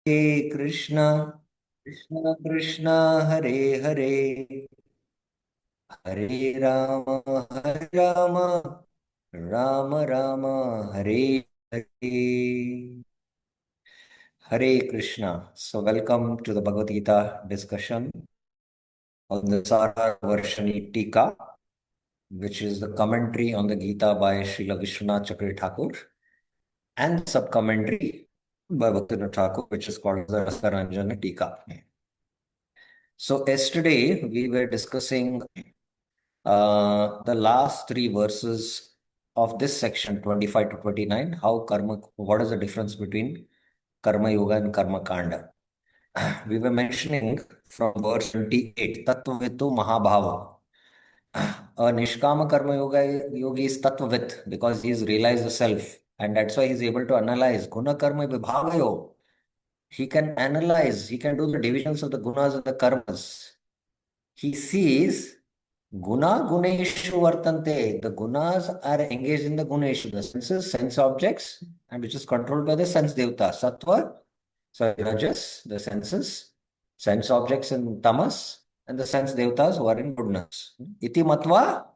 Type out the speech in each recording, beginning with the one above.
Hare Krishna, Krishna Krishna, Hare Hare, Hare Rama, Hare Rama, Rama Rama, Hare Hare. Hare Krishna. So, welcome to the Bhagavad Gita discussion on the Sara Varshani Tika, which is the commentary on the Gita by Srila Vishwanath Chakravarti Thakur, and sub-commentary by Bhaktivinoda Thakur, which is called the Rasaranjana Tika. So yesterday we were discussing the last three verses of this section, 25 to 29, how karma, what is the difference between karma yoga and karma kanda. We were mentioning from verse 28, Tattvavitu Mahabhava. A Nishkama karma yogi is Tattvavit because he's realized the self, and that's why he's able to analyze Guna karma vibhavayo. He can analyze, he can do the divisions of the gunas and the karmas. He sees guna guneshu vartante. The gunas are engaged in the guneshu, the senses, sense objects, and which is controlled by the sense devta. Sattva, so rajas, the senses, sense objects in tamas, and the sense devtas who are in goodness. Iti matva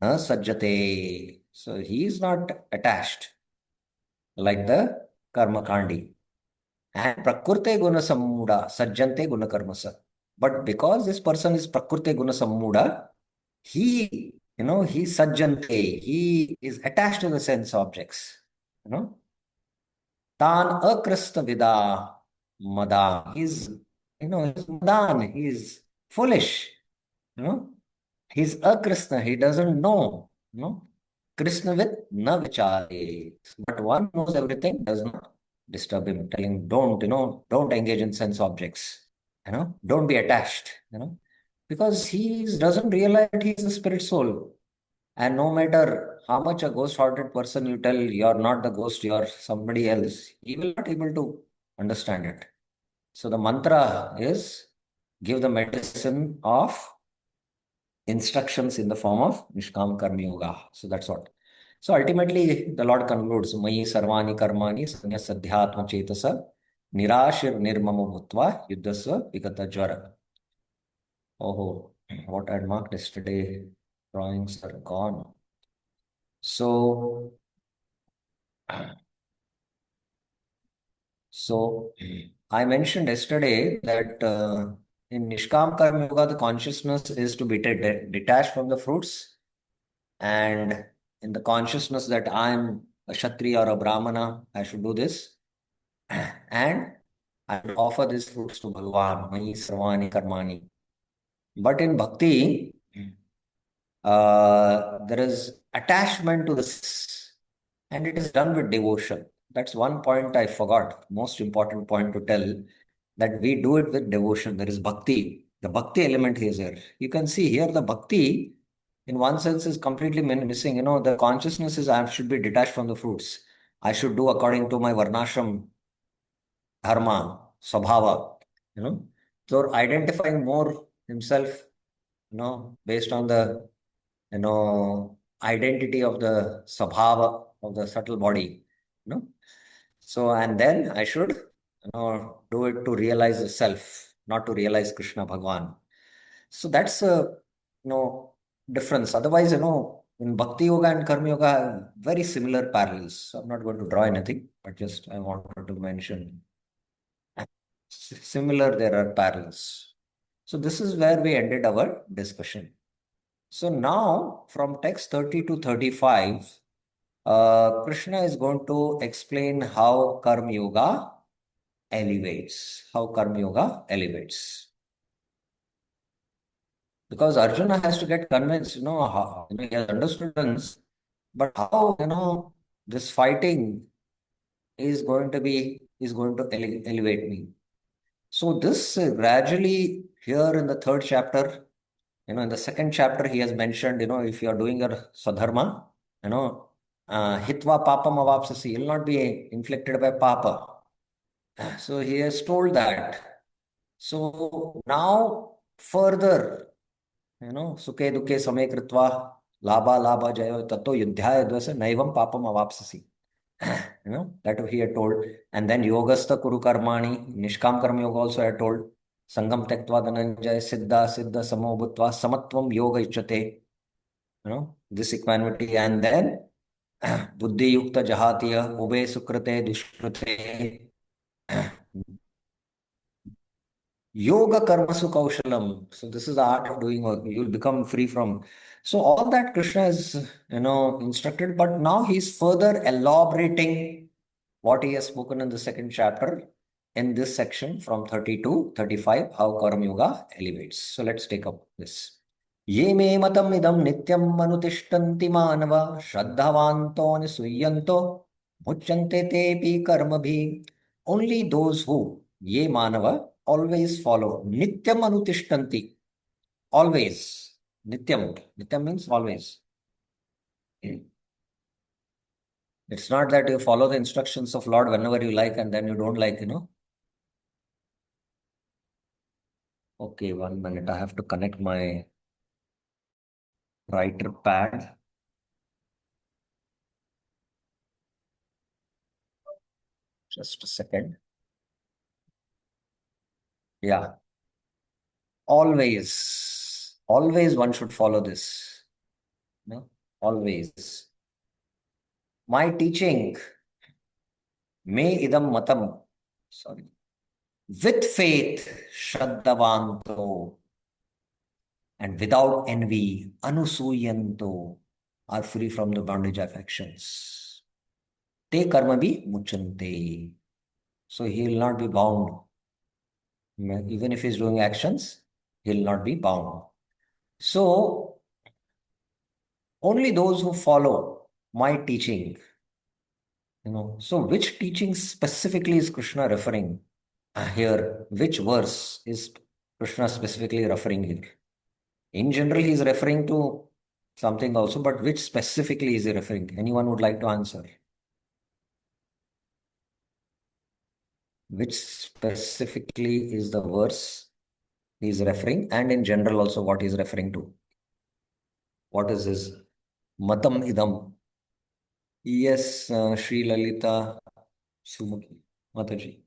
na sajjate. So he is not attached like the karma kandi. And prakrute guna sammuda, sajjante guna karmasa. But because this person is prakrute guna sammuda, he's sajjante, he is attached to the sense objects, you know. Tan akrista vida mada, he's madan, he's foolish, you know. He's akrishna, he doesn't know, you know. Krishna with na vichare. But one knows everything, does not disturb him, telling don't engage in sense objects, don't be attached, because he doesn't realize that he's a spirit soul. And no matter how much a ghost-hearted person you tell you're not the ghost, you're somebody else, he will not able to understand it. So the mantra is give the medicine of instructions in the form of Nishkam Karma Yoga. So that's what. So ultimately, the Lord concludes, Mayi Sarvani Karmani Sanyasadhyatma Chetasa Nirashir Nirmamo Bhutva Yuddhasva Vikata Jvara. Oh, what I had marked yesterday, drawings are gone. So, so I mentioned yesterday that in Nishkam Karma Yoga, the consciousness is to be detached from the fruits, and in the consciousness that I'm a Kshatriya or a Brahmana, I should do this, and I will offer these fruits to Bhagavan, Mayi Sarvani Karmani. But in Bhakti, there is attachment to this, and it is done with devotion. That's one point I forgot, most important point to tell, that we do it with devotion. There is bhakti. The bhakti element is here. You can see here the bhakti, in one sense, is completely missing. The consciousness is I should be detached from the fruits. I should do according to my varnashram dharma, swabhava. So identifying more himself, based on the identity of the sabhava of the subtle body. So, and then I should, do it to realize the self, not to realize Krishna Bhagwan. So that's a, difference. Otherwise, in Bhakti Yoga and Karma Yoga have very similar parallels. So I'm not going to draw anything, but just I wanted to mention similar, there are parallels. So this is where we ended our discussion. So now from text 30 to 35, Krishna is going to explain how Karma Yoga elevates. How Karma Yoga elevates. Because Arjuna has to get convinced, how, he has understood this, but how, this fighting is going to elevate me. So this gradually here in the third chapter, in the second chapter, he has mentioned, if you are doing your swadharma, hitva papam avapsasi, you'll not be inflicted by papa. So he has told that. So now further, sukhe dukhe same kritva labha labha jayo tato yudhyaya dvasa naivam papam avapsasi. That he had told. And then Yogastha Kuru Karmani, Nishkam Karma Yoga also had told. Sangam Tektva Dhananjaya Siddha Siddha Samo Bhutva Samatvam Yoga Ichyate. This equanimity. And then Buddhi Yukta Jahatiya Ube Sukrate Dushkrute Yoga Karmasu Kaushalam. So this is the art of doing work. You'll become free from. So all that Krishna is, instructed, but now he's further elaborating what he has spoken in the second chapter in this section from 30 to 35, how Karma Yoga elevates. So let's take up this. Ye me matam idam nityam manutishtanti manava shraddhavanto nisuyanto muchante tepi karma bhi. Only those who, ye manava, always follow. Nityam anutishtanti. Always. Nityam. Nityam means always. It's not that you follow the instructions of Lord whenever you like and then you don't like. Okay, 1 minute. I have to connect my writer pad. Just a second. Yeah. Always. Always one should follow this. No? Always. My teaching. Me idam matam. Sorry. With faith, Shraddhavanto, and without envy, Anusuyanto, are free from the bondage of actions. Te karma bhi muchante. So he will not be bound. Even if he's doing actions, he'll not be bound. So only those who follow my teaching. So which teaching specifically is Krishna referring here? Which verse is Krishna specifically referring here? In general, he is referring to something also, but which specifically is he referring to? Anyone would like to answer? Which specifically is the verse he is referring, and in general also what he is referring to? What is his matam idam? Yes, Sri Lalita Sumati Mataji.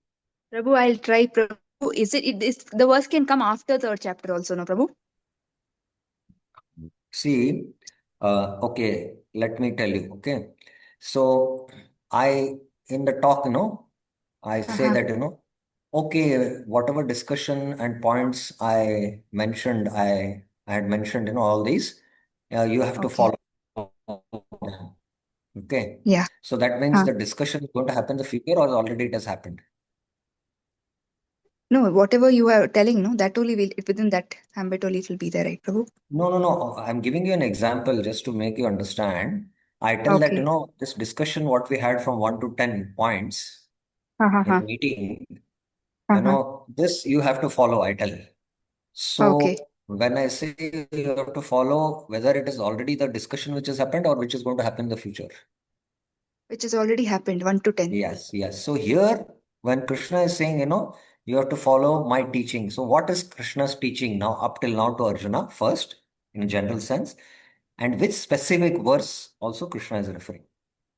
Prabhu, I'll try. Prabhu, it is the verse can come after third chapter also, no, Prabhu? See, okay, let me tell you. Okay, so in the talk, I say Uh-huh. that, okay, whatever discussion and points I had mentioned, all these, you have to Okay. follow. Okay, Yeah. so that means Huh. the discussion is going to happen in the future, or already it has happened. No, whatever you are telling, no, that only will within that ambit only it will be there, right, Prabhu? No, no, no. I'm giving you an example just to make you understand. I tell that, Okay. this discussion, what we had from 1 to 10 points in Uh-huh. meeting, Uh-huh. this you have to follow, I tell. Okay. So when I say you have to follow, whether it is already the discussion which has happened or which is going to happen in the future. Which has already happened, 1 to 10. Yes, yes. So here, when Krishna is saying, you have to follow my teaching. So what is Krishna's teaching now, up till now to Arjuna, first, in a general sense, and which specific verse also Krishna is referring?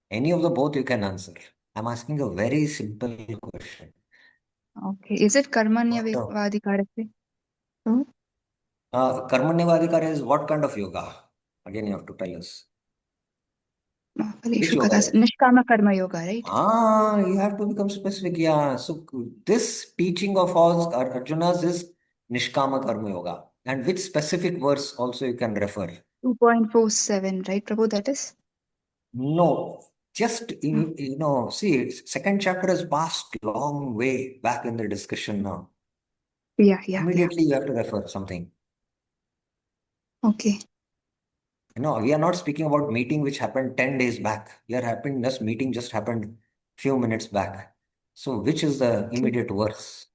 Any of the both you can answer. I'm asking a very simple question. Okay. Is it Karmanya What? Vadhikarate? Oh, Karmanyavadikara is what kind of yoga? Again, you have to tell us. Which Phaleshu yoga Kathas. is it? Nishkama Karma Yoga, right? You have to become specific. Yeah. So this teaching of all Arjuna's is Nishkama Karma Yoga. And which specific verse also you can refer? 2.47, right, Prabhu? That is? No. Just, Hmm. see, second chapter has passed long way back in the discussion now. Yeah, yeah, yeah. Immediately you have to refer something. Okay. We are not speaking about meeting which happened 10 days back. This meeting just happened few minutes back. So which is the Okay. immediate verse?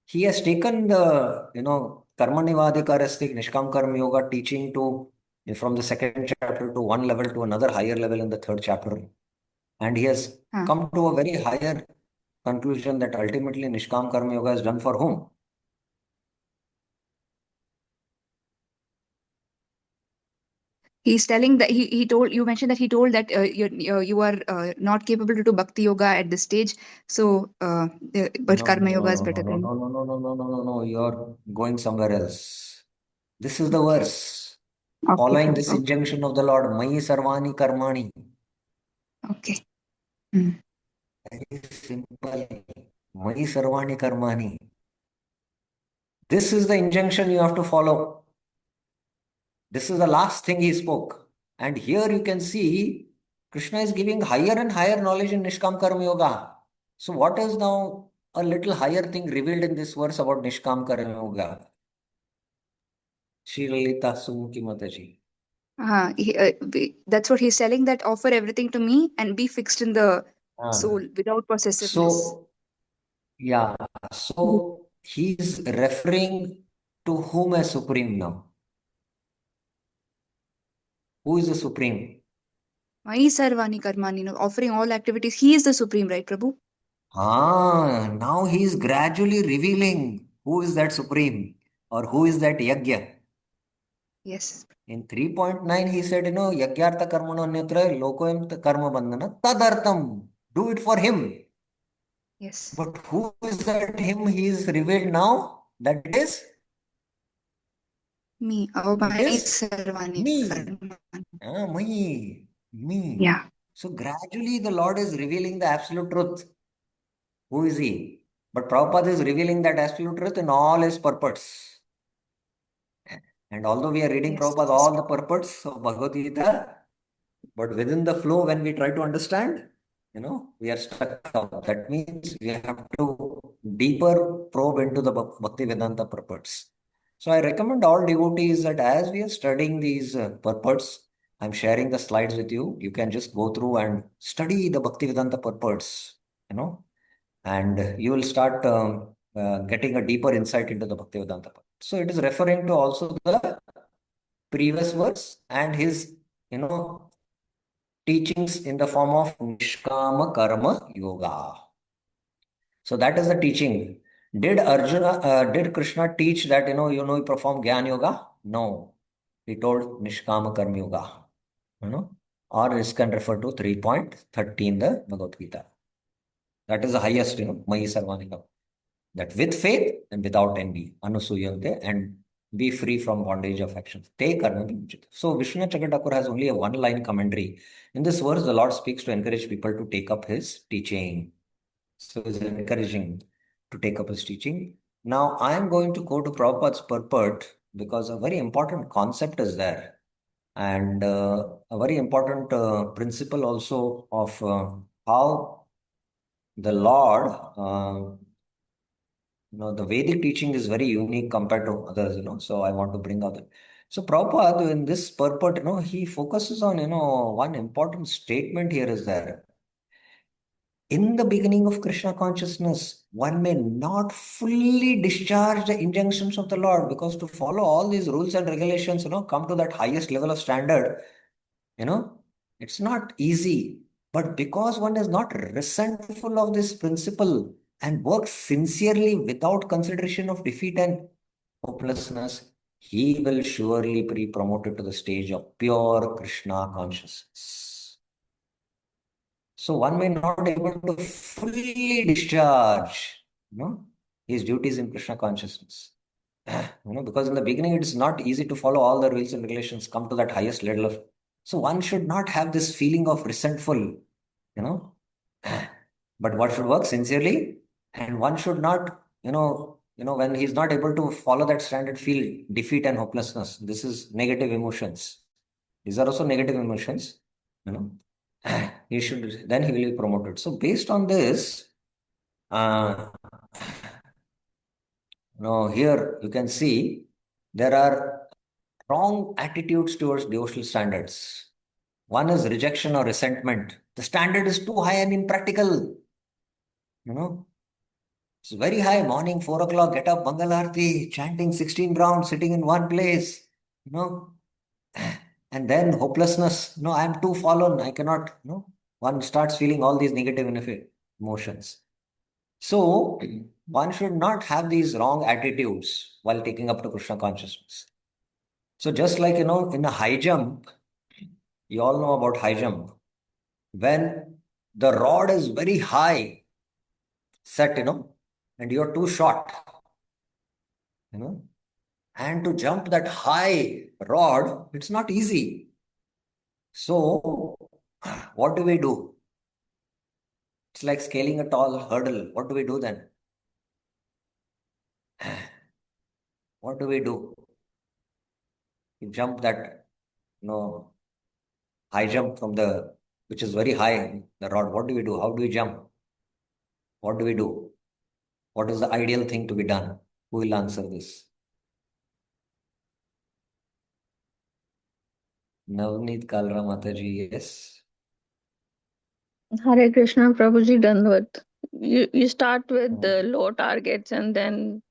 He has taken the, Karmanivadikaristic Nishkam Karma Yoga teaching from the second chapter to one level to another higher level in the third chapter. And he has Huh. come to a very higher conclusion that ultimately Nishkam Karma Yoga is done for whom? He's telling that he told you mentioned that he told that you are not capable to do bhakti yoga at this stage. So, but No, karma no, yoga is no, no, better no, than. no, no, no, no, no, no, no, no. You're going somewhere else. This is the verse. Okay, Following Prabhu. this Okay. injunction of the Lord, Mayi Sarvani Karmani. Okay. Hmm. Very simple. Mayi Sarvani Karmani. This is the injunction you have to follow. This is the last thing he spoke. And here you can see Krishna is giving higher and higher knowledge in Nishkam Karma Yoga. So, what is now a little higher thing revealed in this verse about Nishkam Karma Yoga? Shri Lalita Sumukhi Mataji. That's what he's telling, that offer everything to me and be fixed in the Ah. soul without possessiveness. So, yeah, so he's referring to whom as supreme now? Who is the supreme? Mai sarvani karmani, offering all activities. He is the supreme, right, Prabhu? Now he is gradually revealing who is that supreme or who is that yajna. Yes. In 3.9, he said, yagyartha karmano nyatra lokoyam karma bandhana tadartam. Do it for him. Yes. But who is that him he is revealed now? That Me. Oh, it Mai is sarvani me. karmani. Me. Yeah. So gradually the Lord is revealing the absolute truth. Who is he? But Prabhupada is revealing that absolute truth in all his purports. And although we are reading Yes. Prabhupada Yes. all the purports of Bhagavad Gita, but within the flow, when we try to understand, we are stuck out. That means we have to deeper probe into the Bhakti Vedanta purports. So I recommend all devotees that as we are studying these purports, I'm sharing the slides with you. You can just go through and study the Bhakti Vedanta purports, and you will start getting a deeper insight into the Bhakti Vedanta. So it is referring to also the previous verse and his, teachings in the form of Nishkama Karma Yoga. So that is the teaching. Did Krishna teach that, you perform Gyan Yoga? No. He told Nishkama Karma Yoga, or this can refer to 3.13 the Bhagavad Gita. That is the highest, Mayi Sarvanika. That with faith and without envy, anusuyante, and be free from bondage of actions. Te karma vimujita. So Vishnu Chakatakur has only a one-line commentary. In this verse, the Lord speaks to encourage people to take up his teaching. So he's encouraging to take up his teaching. Now I am going to go to Prabhupada's purport because a very important concept is there. And a very important principle also of how the Lord the Vedic teaching is very unique compared to others, so I want to bring out that. So Prabhupada, in this purport, he focuses on, one important statement here is there. In the beginning of Krishna consciousness, one may not fully discharge the injunctions of the Lord, because to follow all these rules and regulations, come to that highest level of standard, you know, it's not easy. But because one is not resentful of this principle and works sincerely without consideration of defeat and hopelessness, he will surely be promoted to the stage of pure Krishna consciousness. So one may not be able to fully discharge, his duties in Krishna consciousness. Because in the beginning it is not easy to follow all the rules and regulations, come to that highest level of. So one should not have this feeling of resentful, you know, but one should work sincerely, and one should not, when he's not able to follow that standard, feel defeat and hopelessness. This is negative emotions. These are also negative emotions, you know. He should then he will be promoted. So based on this, uh, here you can see there are wrong attitudes towards devotional standards. One is rejection or resentment. The standard is too high and impractical. You know, it's very high. Morning, 4 o'clock, get up, Mangal Arati, chanting 16 rounds, sitting in one place. You know, and then hopelessness. No, I'm too fallen. I cannot. One starts feeling all these negative emotions. So one should not have these wrong attitudes while taking up to Krishna consciousness. So just like in a high jump, You all know about high jump. When the rod is very high set, and you're too short, you know, and to jump that high rod, it's not easy. So, what do we do? It's like scaling a tall hurdle. What do we do then? What do we do? You jump that, high jump from which is very high, the rod. What do we do? How do we jump? What do we do? What is the ideal thing to be done? Who will answer this? Navneet Kalra Mataji, yes. Hare Krishna, Prabhuji Dandvat. You start with the low targets and then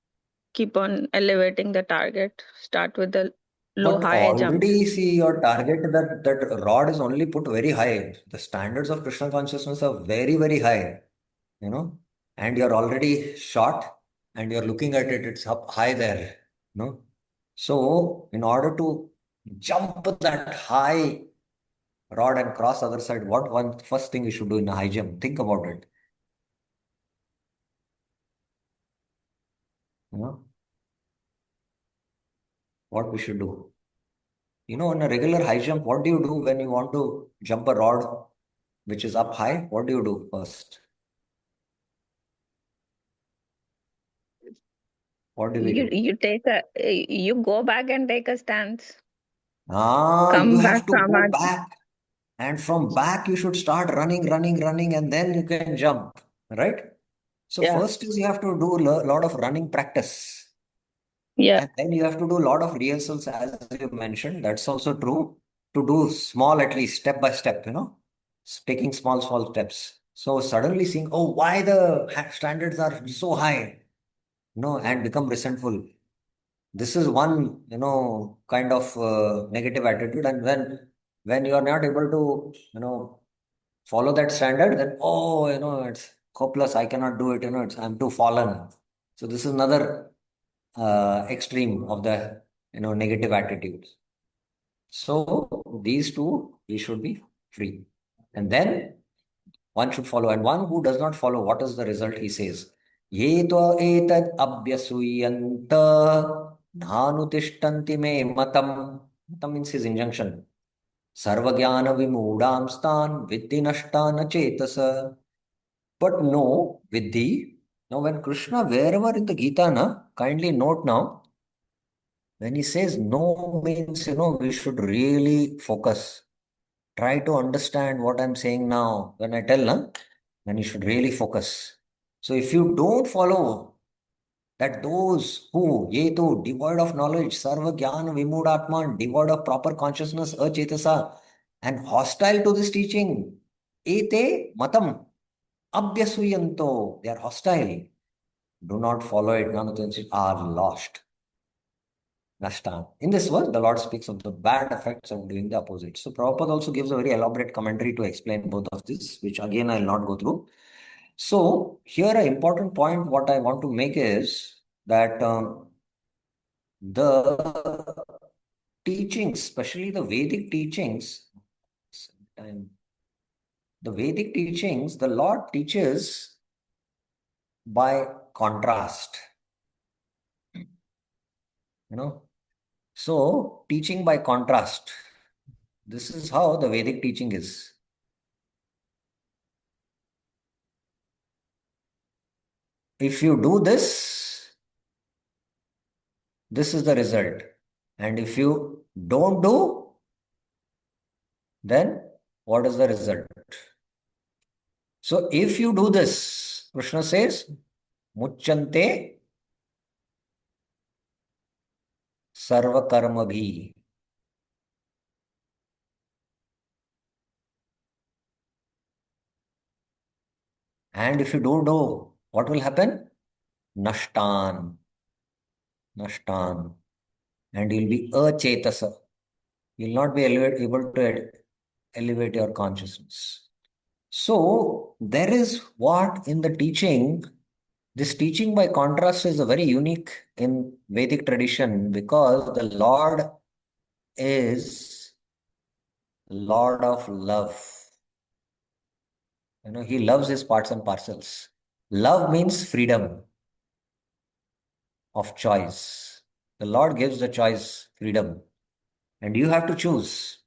keep on elevating the target. Start with the low But high jumps. already see your target, that rod is only put very high. The standards of Krishna consciousness are very, very high, you know, and you're already short and you're looking at it, it's up high there, you know. So, in order to jump that high rod and cross other side, what one first thing you should do in a high jump? Think about it, you know, what we should do. In a regular high jump, what do you do when you want to jump a rod which is up high? What do you do first? What do we You do? you take a you go back and take a stance. You Come back have to from go a back, and from back you should start running, running, running, and then you can jump, right? So yeah first is you have to do a lot of running practice, yeah and then you have to do a lot of rehearsals, as you mentioned. That's also true. To do small, at least step by step, taking small, small steps. So suddenly seeing, oh, why the standards are so high, and become resentful. This is one, kind of negative attitude. And when you are not able to, follow that standard, then oh, it's hopeless. I cannot do it. I'm too fallen. So this is another extreme of the negative attitudes. So these two, we should be free, and then one should follow. And one who does not follow, what is the result? He says, Ye tva etad abhyasuyanta dhanutishtanti me matam. Matam means his injunction. Sarvagyana vimudam stan viddhi nashtana chetasa. But no, viddhi. Now, when Krishna, wherever in the Gita, kindly note now, when he says no means, we should really focus. Try to understand what I'm saying now. When I tell, then you should really focus. So if you don't follow that, those who, yetu, devoid of knowledge, sarva jnana vimudatman, devoid of proper consciousness, achetasa, and hostile to this teaching, ete matam, abhyasuyanto, they are hostile. Do not follow it. None of them are lost. Nashtan. In this verse, the Lord speaks of the bad effects of doing the opposite. So Prabhupada also gives a very elaborate commentary to explain both of this, which again I'll not go through. So here an important point what I want to make is that the teachings, especially the Vedic teachings, the Lord teaches by contrast. So teaching by contrast. This is how the Vedic teaching is. If you do this, this is the result. And if you don't do, then what is the result? So if you do this, Krishna says, Muchante sarva karma bhi. And if you don't do, what will happen? Nashtan. Nashtan. And you'll be achetasa. You'll not be able to elevate your consciousness. So there is what in the teaching, this teaching by contrast is a very unique in Vedic tradition because the Lord is Lord of love. He loves his parts and parcels. Love means freedom of choice. The Lord gives the choice, freedom, and you have to choose.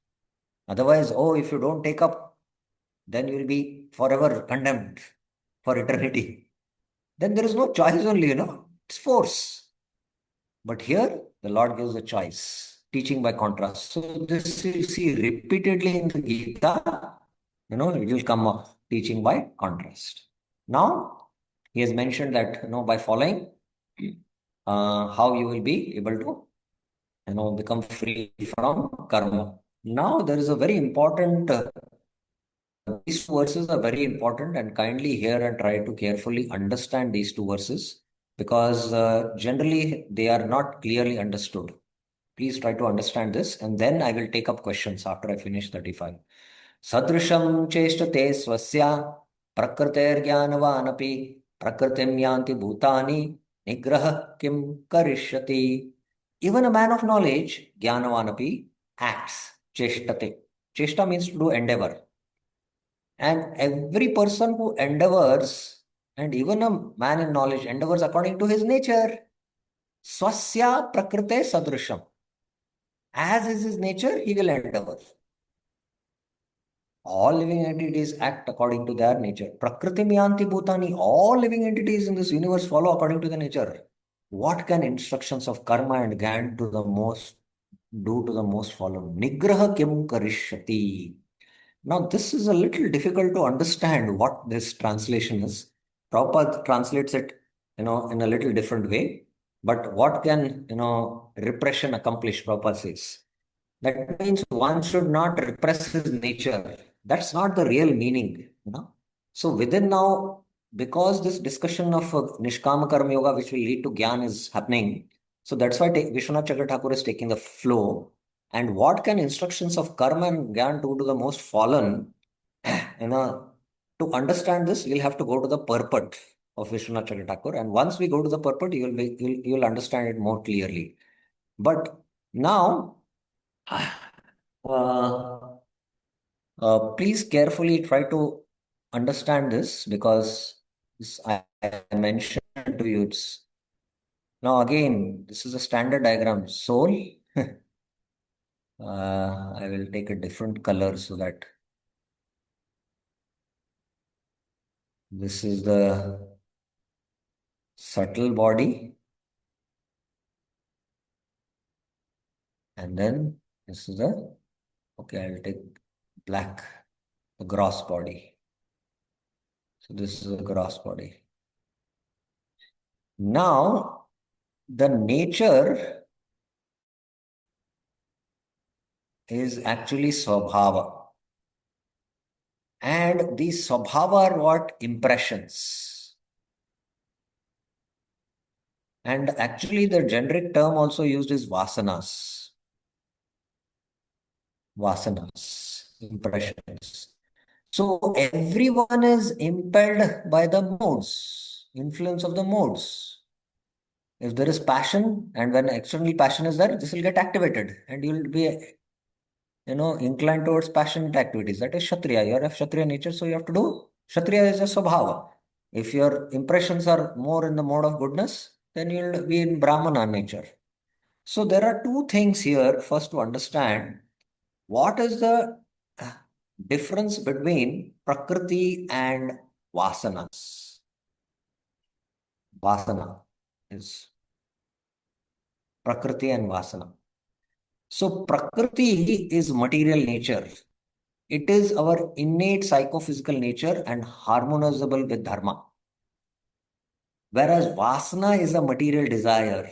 Otherwise, oh, if you don't take up, then you will be forever condemned for eternity. Then there is no choice only, it's force. But here, the Lord gives a choice, teaching by contrast. So this you see repeatedly in the Gita, it will come up, teaching by contrast. Now, he has mentioned that, by following, how you will be able to, become free from karma. Now, there is a very important, these two verses are very important, and kindly hear and try to carefully understand these two verses because generally they are not clearly understood. Please try to understand this, and then I will take up questions after I finish 35. Sadrisham cheshtate swasya prakritirjnanavaanapi prakritim yanti bhutani nigraha kim karishyati. Even a man of knowledge, jnanavanapi, acts, cheshtate. Cheshta means to do endeavor. And every person who endeavors, and even a man in knowledge, endeavors according to his nature. Swasya prakrite sadrisham. As is his nature, he will endeavor. All living entities act according to their nature. Prakriti miyanti bhutani. All living entities in this universe follow according to the nature. What can instructions of karma and gyan do to the most fallen? Nigraha kim karishyati. Now, this is a little difficult to understand what this translation is. Prabhupada translates it, in a little different way. But what can, repression accomplish, Prabhupada says. That means one should not repress his nature. That's not the real meaning. So within now, because this discussion of Nishkama Karma Yoga, which will lead to Gyan, is happening, so that's why Vishwanath Chakra Thakur is taking the flow. And what can instructions of karma and Gyan do to the most fallen? you know, to understand this, we'll have to go to the purport of Vishwanath Chakra Thakur. And once we go to the purport, you'll understand it more clearly. But now, uh, please carefully try to understand this because this I mentioned to you. It's now again, this is a standard diagram. Soul. I will take a different color so that this is the subtle body, and then this is the, okay, I'll take black, the gross body. So this is the gross body. Now, the nature is actually swabhava. And these swabhava are what? Impressions. And actually, the generic term also used is vasanas. Vasanas, impressions. So everyone is impelled by the modes, influence of the modes. If there is passion, and when external passion is there, this will get activated, and you will be, inclined towards passionate activities. That is Kshatriya. You are of Kshatriya nature, so you have to do. Kshatriya is a Swabhava. If your impressions are more in the mode of goodness, then you'll be in Brahmana nature. So there are two things here. First, to understand what is the difference between Prakriti and Vasanas. Vasana is Prakriti and Vasana. So Prakriti is material nature. It is our innate psychophysical nature and harmonizable with dharma. Whereas Vasana is a material desire.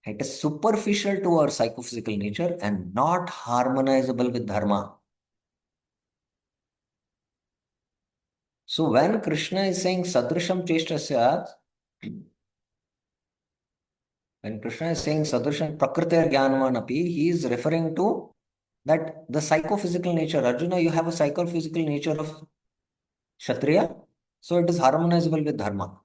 It is superficial to our psychophysical nature and not harmonizable with dharma. So when Krishna is saying Sadrisham Cheshtasya, when Krishna is saying Sadrisham Prakriti Jnanavanapi, he is referring to that the psychophysical nature. Arjuna, you have a psychophysical nature of Kshatriya, so it is harmonizable with dharma.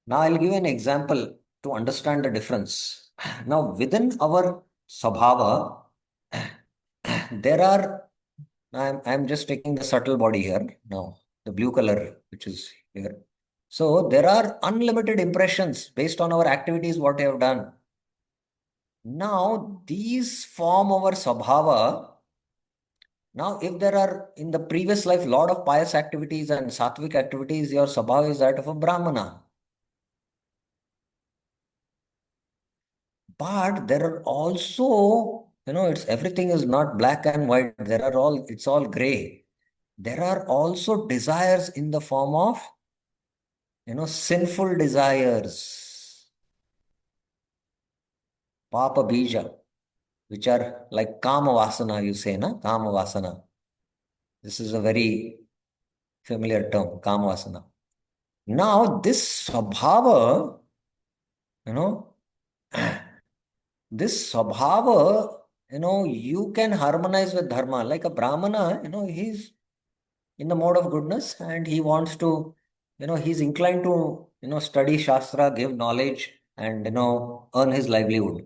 Now I'll give an example to understand the difference. Now, within our Swabhava, there are, I'm just taking the subtle body here now, the blue color, which is here. So there are unlimited impressions based on our activities, what we have done. Now, these form our Swabhava. Now, if there are in the previous life lot of pious activities and sattvic activities, your Swabhava is that of a Brahmana. But there are also, it's everything is not black and white. It's all gray. There are also desires in the form of, sinful desires, papa bija, which are like kama vasana, you say, na? Kama vasana. This is a very familiar term, kama vasana. Now, this swabhava, you know, this swabhava, you can harmonize with dharma. Like a brahmana, he's in the mode of goodness and he wants to, he's inclined to, study shastra, give knowledge and, earn his livelihood.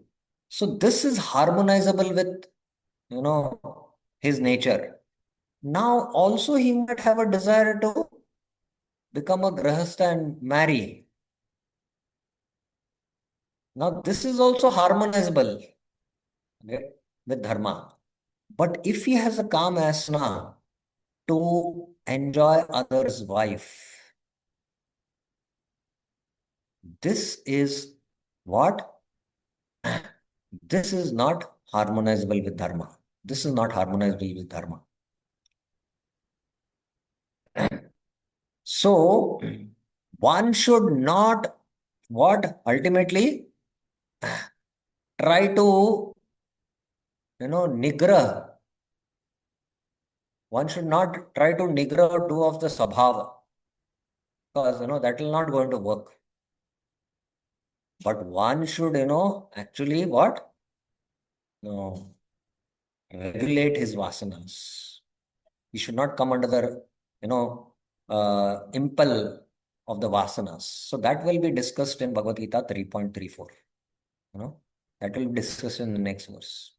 So this is harmonizable with, his nature. Now also he might have a desire to become a grahastha and marry. Now this is also harmonizable, okay, with dharma. But if he has a calm asana to enjoy others' wife, this is what? This is not harmonizable with dharma. This is not harmonizable with dharma. So one should not what ultimately try to nigrah. One should not try to nigrah two of the sabhava because that will not going to work. But one should actually what? Regulate his vasanas. He should not come under the impel of the vasanas. So that will be discussed in Bhagavad Gita 3.34. That will be discussed in the next verse.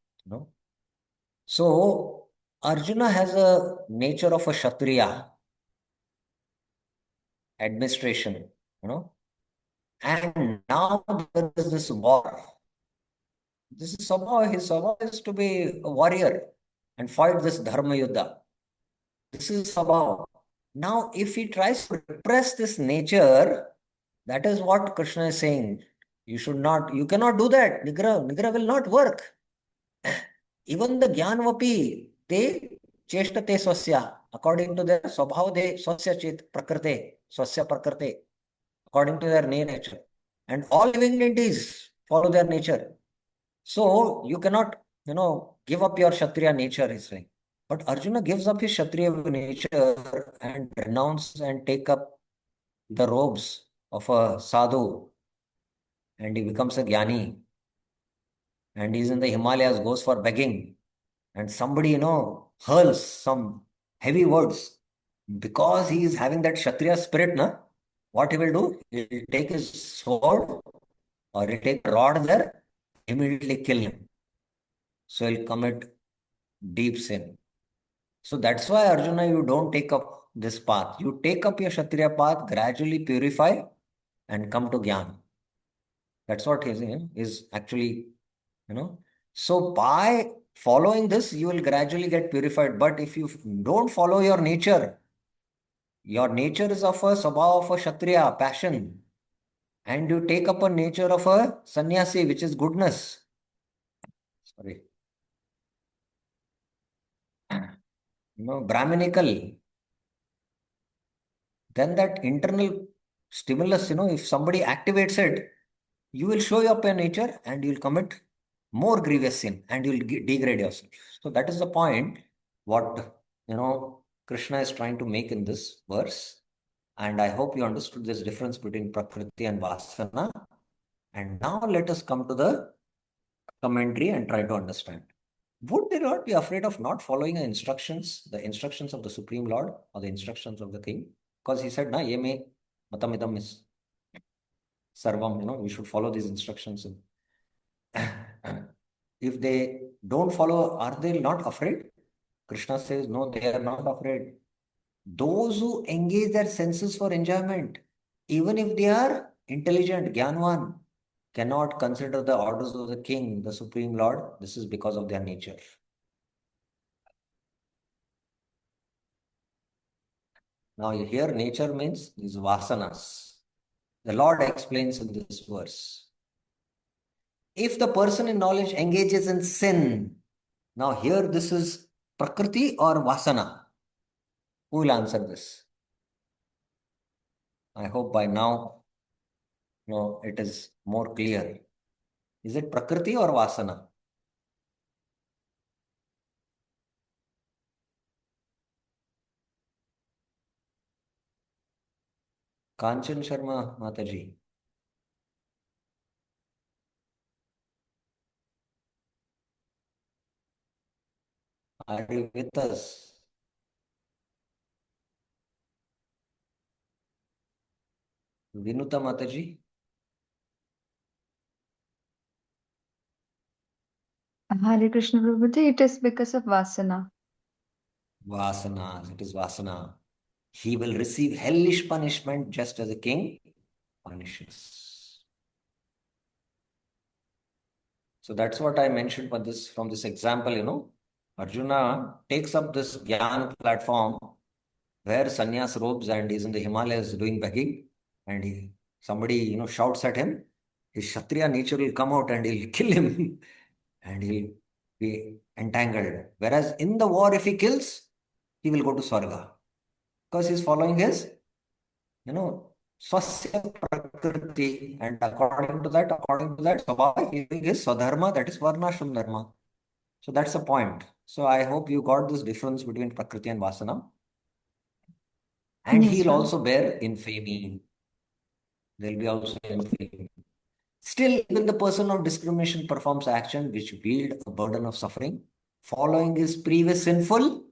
So Arjuna has a nature of a Kshatriya, administration, and now there is this war. This is Sabha, his Sabha is to be a warrior and fight this Dharma Yuddha. This is Sabha. Now, if he tries to repress this nature, that is what Krishna is saying. You cannot do that. Nigra will not work. Even the Jnanvapi, they cheshtate swasya. According to their swabhav, they swasya chet prakrite, swasya prakrite, according to their nature. And all living entities follow their nature. So you cannot, give up your Kshatriya nature, he's saying. But Arjuna gives up his Kshatriya nature and renounces and take up the robes of a sadhu and he becomes a jnani and he's in the Himalayas, goes for begging and somebody, hurls some heavy words because he is having that Kshatriya spirit, na? What he will do? He will take his sword or he'll take a rod there, immediately kill him. So he'll commit deep sin. So that's why Arjuna, you don't take up this path. You take up your Kshatriya path, gradually purify and come to Gyan. That's what is actually, So by following this, you will gradually get purified. But if you don't follow your nature is of a sabha of a Kshatriya, passion, and you take up a nature of a sannyasi, which is goodness. Sorry. Brahminical, then that internal stimulus, if somebody activates it, you will show up your nature and you'll commit more grievous sin and you'll degrade yourself. So that is the point what, Krishna is trying to make in this verse. And I hope you understood this difference between Prakriti and Vasana. And now let us come to the commentary and try to understand. Would they not be afraid of not following the instructions of the Supreme Lord or the instructions of the king? Because he said, na, ye me matamidam is sarvam, we should follow these instructions. If they don't follow, are they not afraid? Krishna says, no, they are not afraid. Those who engage their senses for enjoyment, even if they are intelligent, Gyanwan, cannot consider the orders of the king, the supreme lord. This is because of their nature. Now here nature means these vasanas. The Lord explains in this verse. If the person in knowledge engages in sin, now here this is Prakriti or Vasana. Who will answer this? I hope by now, it is more clear. Is it Prakriti or Vasana? Kanchan Sharma Mataji. Are you with us? Vinuta Mataji? Hare Krishna Prabhuji, it is because of Vasana. Vasana, it is Vasana. He will receive hellish punishment just as a king punishes. So that's what I mentioned for this from this example, Arjuna takes up this Gyan platform where sannyas robes and he's in the Himalayas doing begging, and somebody, shouts at him, his Kshatriya nature will come out and he'll kill him and he'll be entangled. Whereas in the war, if he kills, he will go to Swarga because he's following his, swasya prakriti, and according to that, Swabhava, he is doing his Swadharma, that is Varnashram Dharma. So that's the point. So I hope you got this difference between Prakriti and Vasana. And Yes, he'll Prabhu. also bear infamy. There'll be also infamy. Still, even the person of discrimination performs action which wield a burden of suffering, following his previous sinful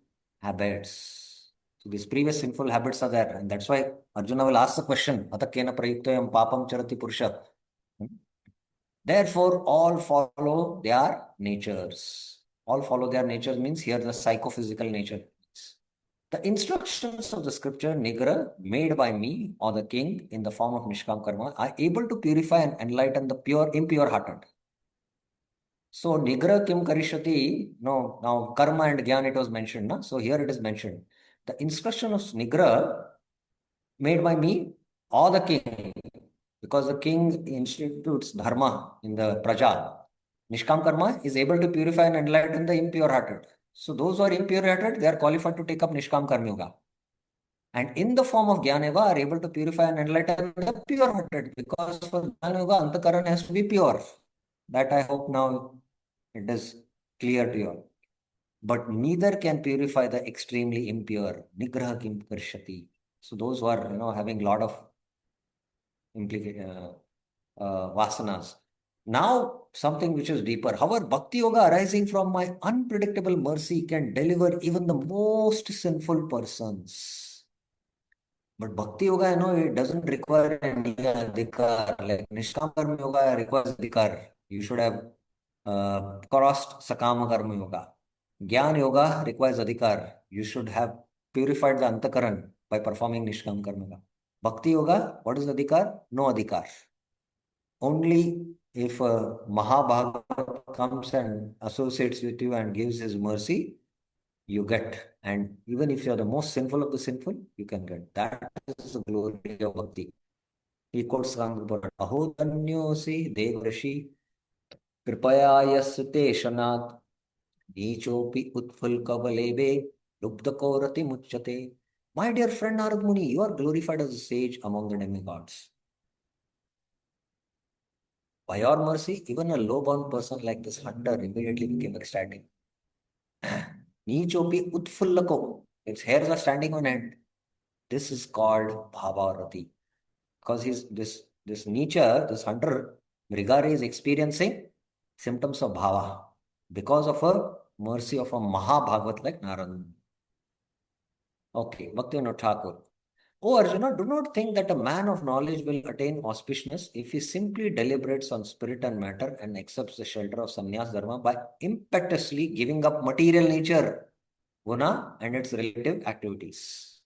habits. So these previous sinful habits are there, and that's why Arjuna will ask the question, Atakena prayuktoyam papam charati purusha. Therefore, all follow their natures. All follow their natures means here the psychophysical nature. The instructions of the scripture, Nigra, made by me or the king in the form of Nishkam Karma, are able to purify and enlighten the impure hearted. So, Nigra Kim Karishati, no, now Karma and Gyan it was mentioned, no? So here it is mentioned. The instruction of Nigra made by me or the king, because the king institutes dharma in the praja. Nishkam Karma is able to purify and enlighten the impure hearted. So those who are impure hearted, they are qualified to take up Nishkam Karma Yoga. And in the form of Jnana Yoga are able to purify and enlighten the pure hearted, because for Jnana Yoga, Antakaran has to be pure. That I hope now it is clear to you all. But neither can purify the extremely impure. Nigraha kim karshati. So those who are, having lot of vasanas. Now, something which is deeper. However, Bhakti Yoga arising from my unpredictable mercy can deliver even the most sinful persons. But Bhakti Yoga, it doesn't require any adhikar. Like Nishkam Karma Yoga requires adhikar. You should have crossed Sakama Karma Yoga. Gyan Yoga requires adhikar. You should have purified the Antakaran by performing Nishkam Karma Yoga. Bhakti Yoga, what is adhikar? No adhikar. Only if a Mahabhagavad comes and associates with you and gives his mercy, you get. And even if you're the most sinful of the sinful, you can get. That is the glory of Bhakti. He quotes Rangapura, Aho Tanyosi Devarshi Kripaya Yasute Shanat Nichopi Utfulkavaleve Lubdakorati Muchate. My dear friend Narad Muni, you are glorified as a sage among the demigods. By your mercy, even a low-born person like this hunter immediately became ecstatic. Nichopi Utfullako. Its hairs are standing on end. This is called Bhavarati. Because this nature, this hunter, Mrigari is experiencing symptoms of bhava because of a mercy of a Mahabhagavat like Narad. Okay, Bhaktivinoda Thakur. Oh, Arjuna, do not think that a man of knowledge will attain auspiciousness if he simply deliberates on spirit and matter and accepts the shelter of sannyas dharma by impetuously giving up material nature, guna, and its relative activities.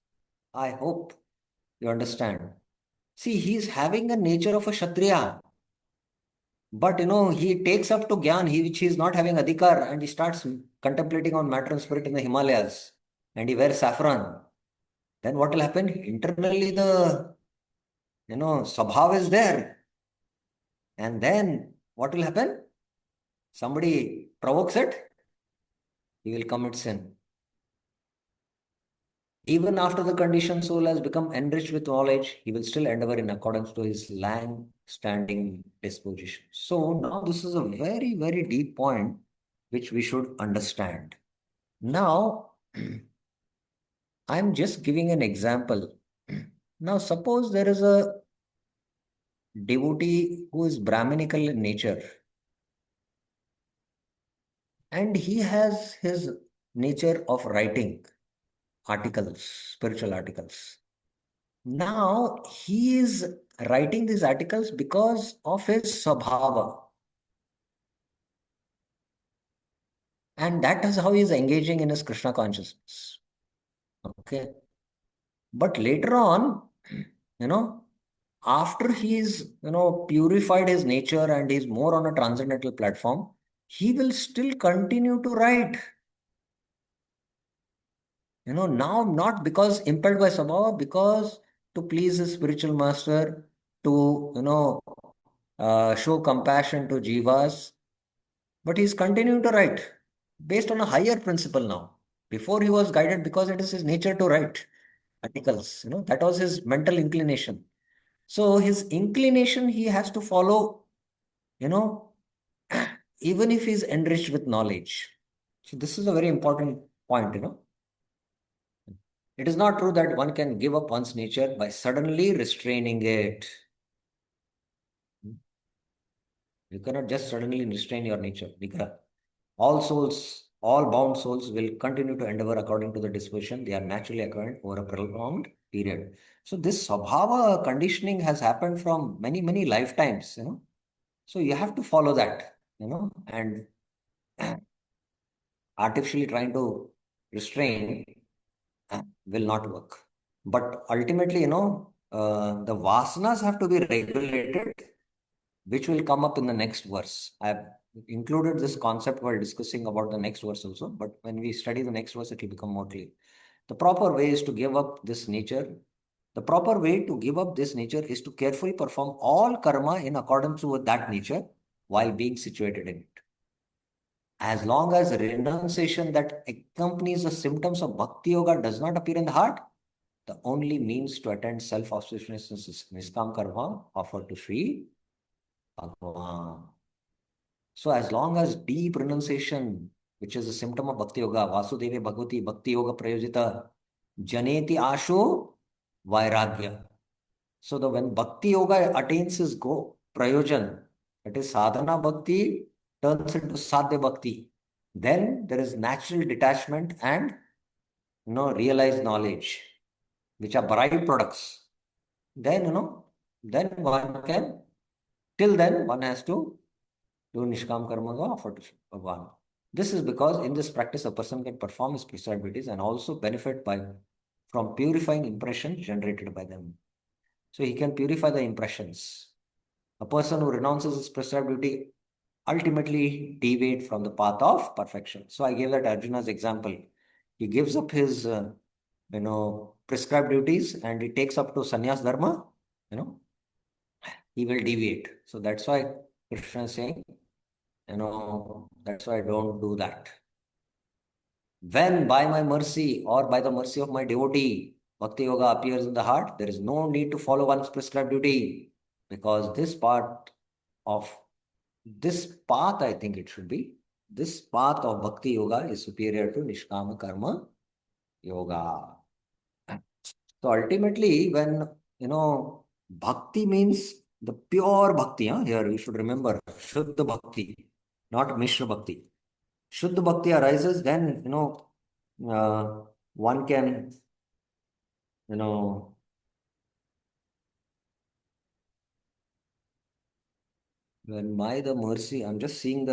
I hope you understand. See, he is having a nature of a Kshatriya, but he takes up to Gyan, which he is not having adhikar, and he starts contemplating on matter and spirit in the Himalayas, and he wears saffron. Then what will happen? Internally, the Swabhav is there. And then what will happen? Somebody provokes it, he will commit sin. Even after the conditioned soul has become enriched with knowledge, he will still endeavor in accordance to his long-standing disposition. So now this is a very, very deep point which we should understand. Now, I'm just giving an example. Now, suppose there is a devotee who is Brahminical in nature, and he has his nature of writing articles, spiritual articles. Now he is writing these articles because of his swabhava. And that is how he is engaging in his Krishna consciousness. Okay. But later on, after he's, purified his nature and he's more on a transcendental platform, he will still continue to write. Now not because impelled by Sabhava, because to please his spiritual master, to, show compassion to jivas, but he's continuing to write based on a higher principle now. Before he was guided because it is his nature to write articles, that was his mental inclination. So his inclination he has to follow, even if he's enriched with knowledge. So this is a very important point. It is not true that one can give up one's nature by suddenly restraining it. You cannot just suddenly restrain your nature. All souls, all bound souls will continue to endeavor according to the disposition they are naturally acquired over a prolonged period. So this Swabhava conditioning has happened from many, many lifetimes. So you have to follow that, and artificially trying to restrain will not work. But ultimately, the vasanas have to be regulated, which will come up in the next verse. I have included this concept while discussing about the next verse also, but when we study the next verse, it will become more clear. The proper way is to give up this nature. The proper way to give up this nature is to carefully perform all karma in accordance with that nature while being situated in it. As long as renunciation that accompanies the symptoms of bhakti yoga does not appear in the heart, the only means to attain self-auspiciousness is niskam karma offered to Sri Bhagavan. So as long as deep renunciation, which is a symptom of bhakti yoga, Vasudeve Bhagavati Bhakti Yoga Prayojita, Janeti Asho Vairagya. So when bhakti yoga attains his prayojan, that is sadhana bhakti turns into sadhya bhakti. Then there is natural detachment and realized knowledge, which are byproducts. Then one can, till then one has to do Nishkam Karma offer to Bhagavan. This is because in this practice a person can perform his prescribed duties and also benefit from purifying impressions generated by them. So he can purify the impressions. A person who renounces his prescribed duty ultimately deviate from the path of perfection. So I gave that Arjuna's example. He gives up his prescribed duties and he takes up to sannyas dharma, he will deviate. So that's why Krishna is saying, that's why I don't do that. When by my mercy or by the mercy of my devotee, Bhakti Yoga appears in the heart, there is no need to follow one's prescribed duty, because this path, I think it should be, this path of Bhakti Yoga is superior to Nishkama Karma Yoga. So ultimately, when, Bhakti means the pure Bhakti, here you should remember, Shuddha Bhakti, not Mishra Bhakti. Shuddha Bhakti arises, then, one can, When by the mercy, I'm just seeing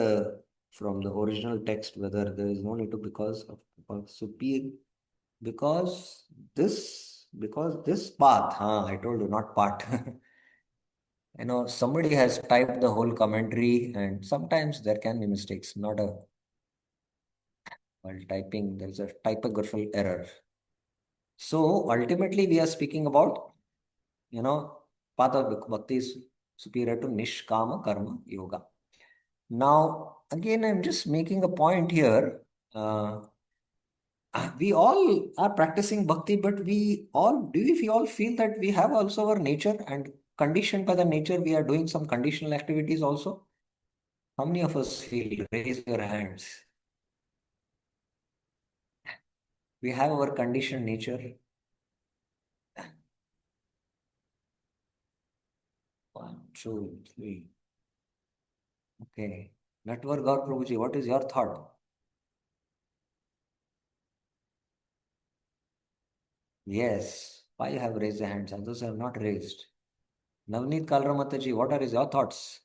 from the original text whether there is no need to because superior because this path, I told you not part. Somebody has typed the whole commentary, and sometimes there can be mistakes. Not a While typing, there's a typographical error. So ultimately, we are speaking about you know path of bhakti is superior to nishkama karma yoga. Now, again, I'm just making a point here. Uh, we all are practicing bhakti, but we all feel that we have also our nature and conditioned by the nature, we are doing some conditional activities also? How many of us feel? Raise your hands. We have our conditioned nature. One, two, three. Okay. Network God Prabhuji, what is your thought? Yes. Why you have raised the hands? Others have not raised. Navneet Kalramataji, what are your thoughts?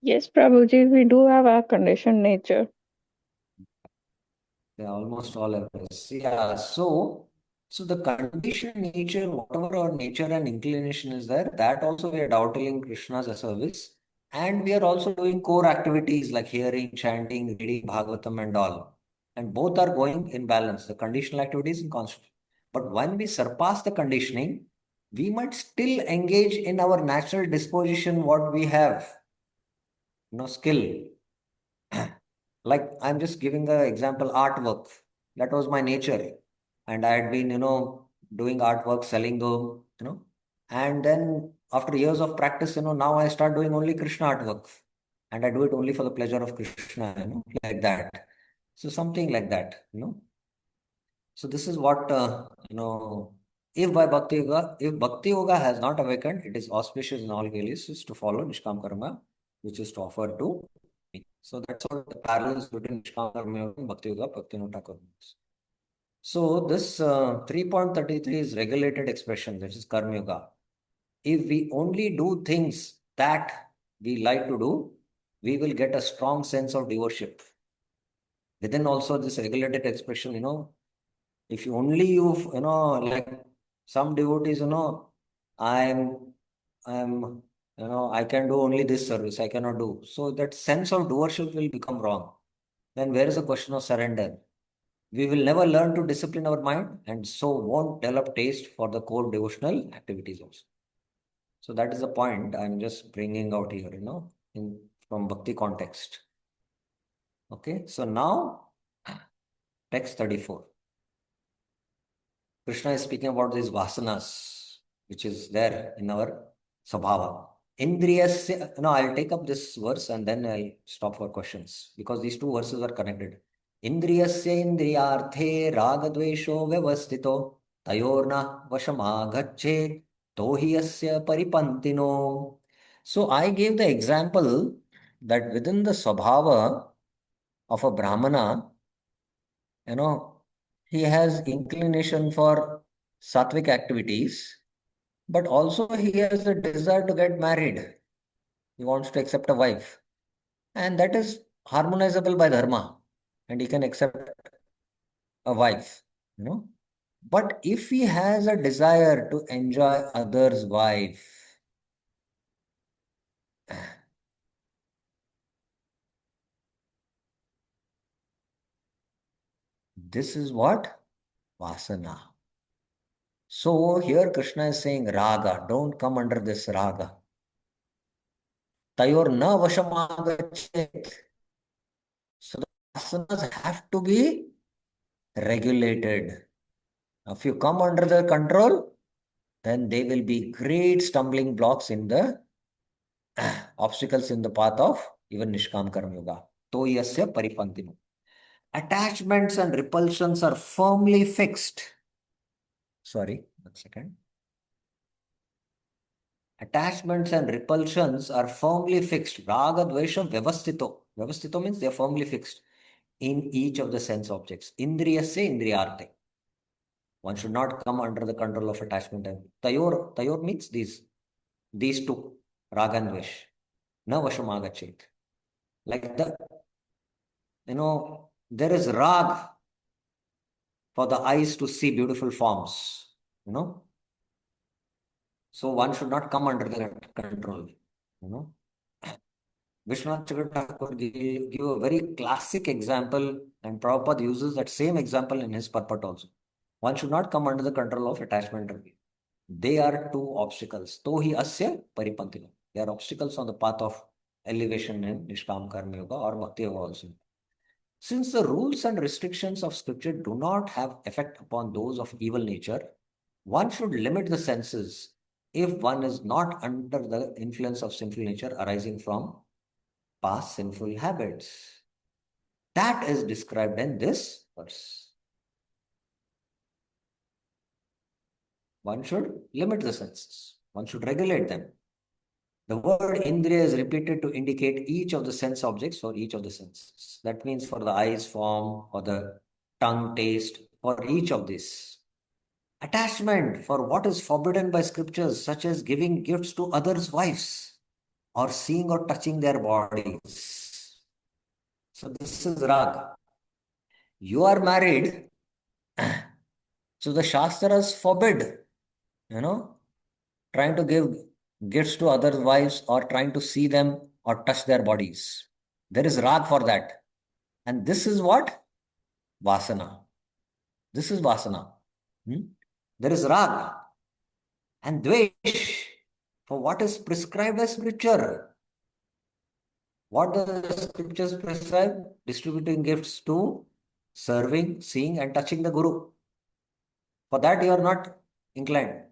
Yes, Prabhuji, we do have our conditioned nature. They almost all have this. Yeah. So the conditioned nature, whatever our nature and inclination is there, that also we are doubting Krishna's service. And we are also doing core activities like hearing, chanting, reading Bhagavatam and all. And both are going in balance. The conditional activities in constant. But when we surpass the conditioning, we might still engage in our natural disposition, what we have, skill. Like I'm just giving the example artwork. That was my nature. And I had been, doing artwork, selling them, and then after years of practice, now I start doing only Krishna artwork. And I do it only for the pleasure of Krishna, like that. So something like that. So this is what, if Bhakti Yoga has not awakened, it is auspicious in all cases to follow Nishkam Karma, which is to offer to me. So that's what the parallels between Nishkam Karma Yoga and Bhakti Yoga, Bhakti Nota Karma. So this 3.33 is regulated expression, that is Karma Yoga. If we only do things that we like to do, we will get a strong sense of devotion. Within also this regulated expression, if you only like some devotees, I'm I can do only this service, I cannot do. So that sense of doership will become wrong. Then where is the question of surrender? We will never learn to discipline our mind and so won't develop taste for the core devotional activities also. So that is the point I'm just bringing out here, in from bhakti context. Okay, so now text 34. Krishna is speaking about these vasanas, which is there in our sabhava. Indriyasya, I'll take up this verse and then I'll stop for questions because these two verses are connected. Indriyasya indriyarthe ragadvesho vyavastito tayorna vashamagachet tohiyasya paripantino. So I gave the example that within the sabhava of a brahmana, you know, he has inclination for sattvic activities, but also he has a desire to get married. He wants to accept a wife, and that is harmonizable by dharma, and he can accept a wife, you know. But if he has a desire to enjoy others' wife, this is what? Vasana. So here Krishna is saying raga, don't come under this raga. Tayor na vashamagachet. So the asanas have to be regulated. If you come under the control, then they will be great stumbling blocks in the obstacles in the path of even Nishkam Karma Yoga. To yasya paripantino. Attachments and repulsions are firmly fixed. Sorry, 1 second. Attachments and repulsions are firmly fixed. Raga, dvesha, vyavastito. Vyavastito means they are firmly fixed in each of the sense objects. Indriyasya indriyarte. One should not come under the control of attachment. And tayor means these two. Ragandvesh. Na vashamagachet. Like there is rag for the eyes to see beautiful forms, you know. So one should not come under the control, you know. Vishwanath Chakravarti give a very classic example, and Prabhupada uses that same example in his purport also. One should not come under the control of attachment and greed. They are two obstacles. Tohi asya paripantina. They are obstacles on the path of elevation in Nishkam Karma Yoga or Bhakti Yoga also. Since the rules and restrictions of scripture do not have effect upon those of evil nature, one should limit the senses if one is not under the influence of sinful nature arising from past sinful habits. That is described in this verse. One should limit the senses. One should regulate them. The word indriya is repeated to indicate each of the sense objects for each of the senses. That means for the eyes, form, for the tongue, taste, for each of these. Attachment for what is forbidden by scriptures, such as giving gifts to others' wives or seeing or touching their bodies. So this is rag. You are married, so the Shastras forbid, trying to give gifts to other wives or trying to see them or touch their bodies. There is rag for that. And this is what? Vasana. This is vasana. There is rag and dvesh for what is prescribed by scripture. What does the scriptures prescribe? Distributing gifts to, serving, seeing and touching the Guru. For that you are not inclined.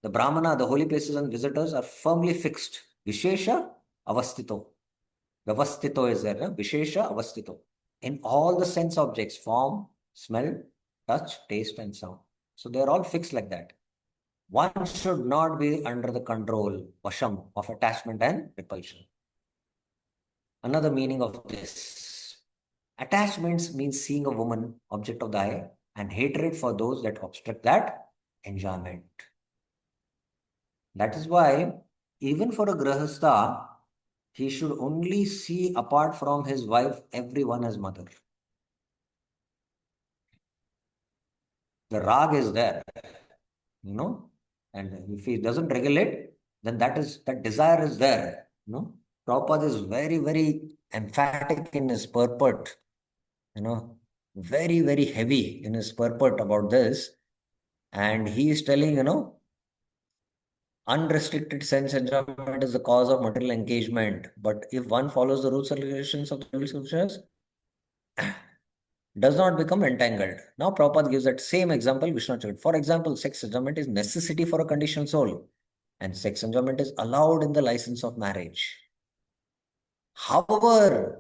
The Brahmana, the holy places and visitors are firmly fixed. Vishesha avastito. Avastito is there, Vishesha avastito. In all the sense objects, form, smell, touch, taste and sound. So they are all fixed like that. One should not be under the control, vasham, of attachment and repulsion. Another meaning of this. Attachments means seeing a woman, object of the eye, and hatred for those that obstruct that enjoyment. That is why, even for a grahastha, he should only see apart from his wife everyone as mother. The rag is there, and if he doesn't regulate, then that desire is there. Prabhupada is very, very emphatic in his purport, very, very heavy in his purport about this. And he is telling, unrestricted sense enjoyment is the cause of material engagement. But if one follows the rules and regulations of the scriptures, does not become entangled. Now Prabhupada gives that same example, Vishnu Chakravarti. For example, sex enjoyment is necessity for a conditioned soul. And sex enjoyment is allowed in the license of marriage. However,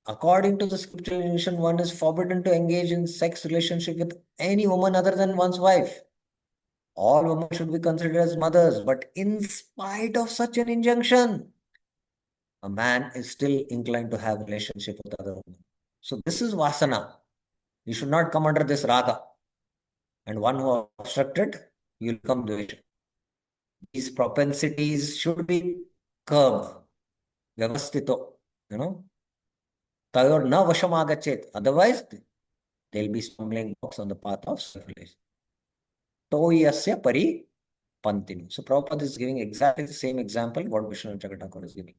according to the scriptural injunction, one is forbidden to engage in sex relationship with any woman other than one's wife. All women should be considered as mothers, but in spite of such an injunction, a man is still inclined to have a relationship with other women. So this is vasana. You should not come under this raga. And one who obstructed, you will become dvesha. These propensities should be curbed. Vyavastito, Tayor na vashamagachet. Otherwise, they'll be stumbling blocks on the path of self-realization. Toyasya pari pantinu. So Prabhupada is giving exactly the same example what Vishnu Chakravarti is giving.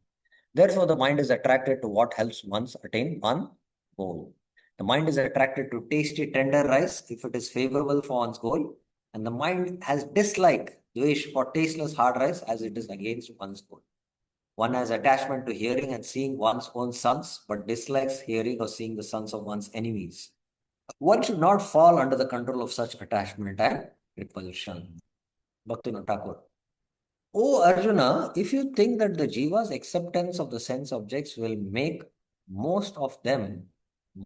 Therefore, the mind is attracted to what helps one attain one goal. The mind is attracted to tasty, tender rice if it is favorable for one's goal. And the mind has dislike, wish for tasteless hard rice as it is against one's goal. One has attachment to hearing and seeing one's own sons, but dislikes hearing or seeing the sons of one's enemies. One should not fall under the control of such attachment and repulsion. Bhaktivinoda Thakur. Oh Arjuna, if you think that the jiva's acceptance of the sense objects will make most of them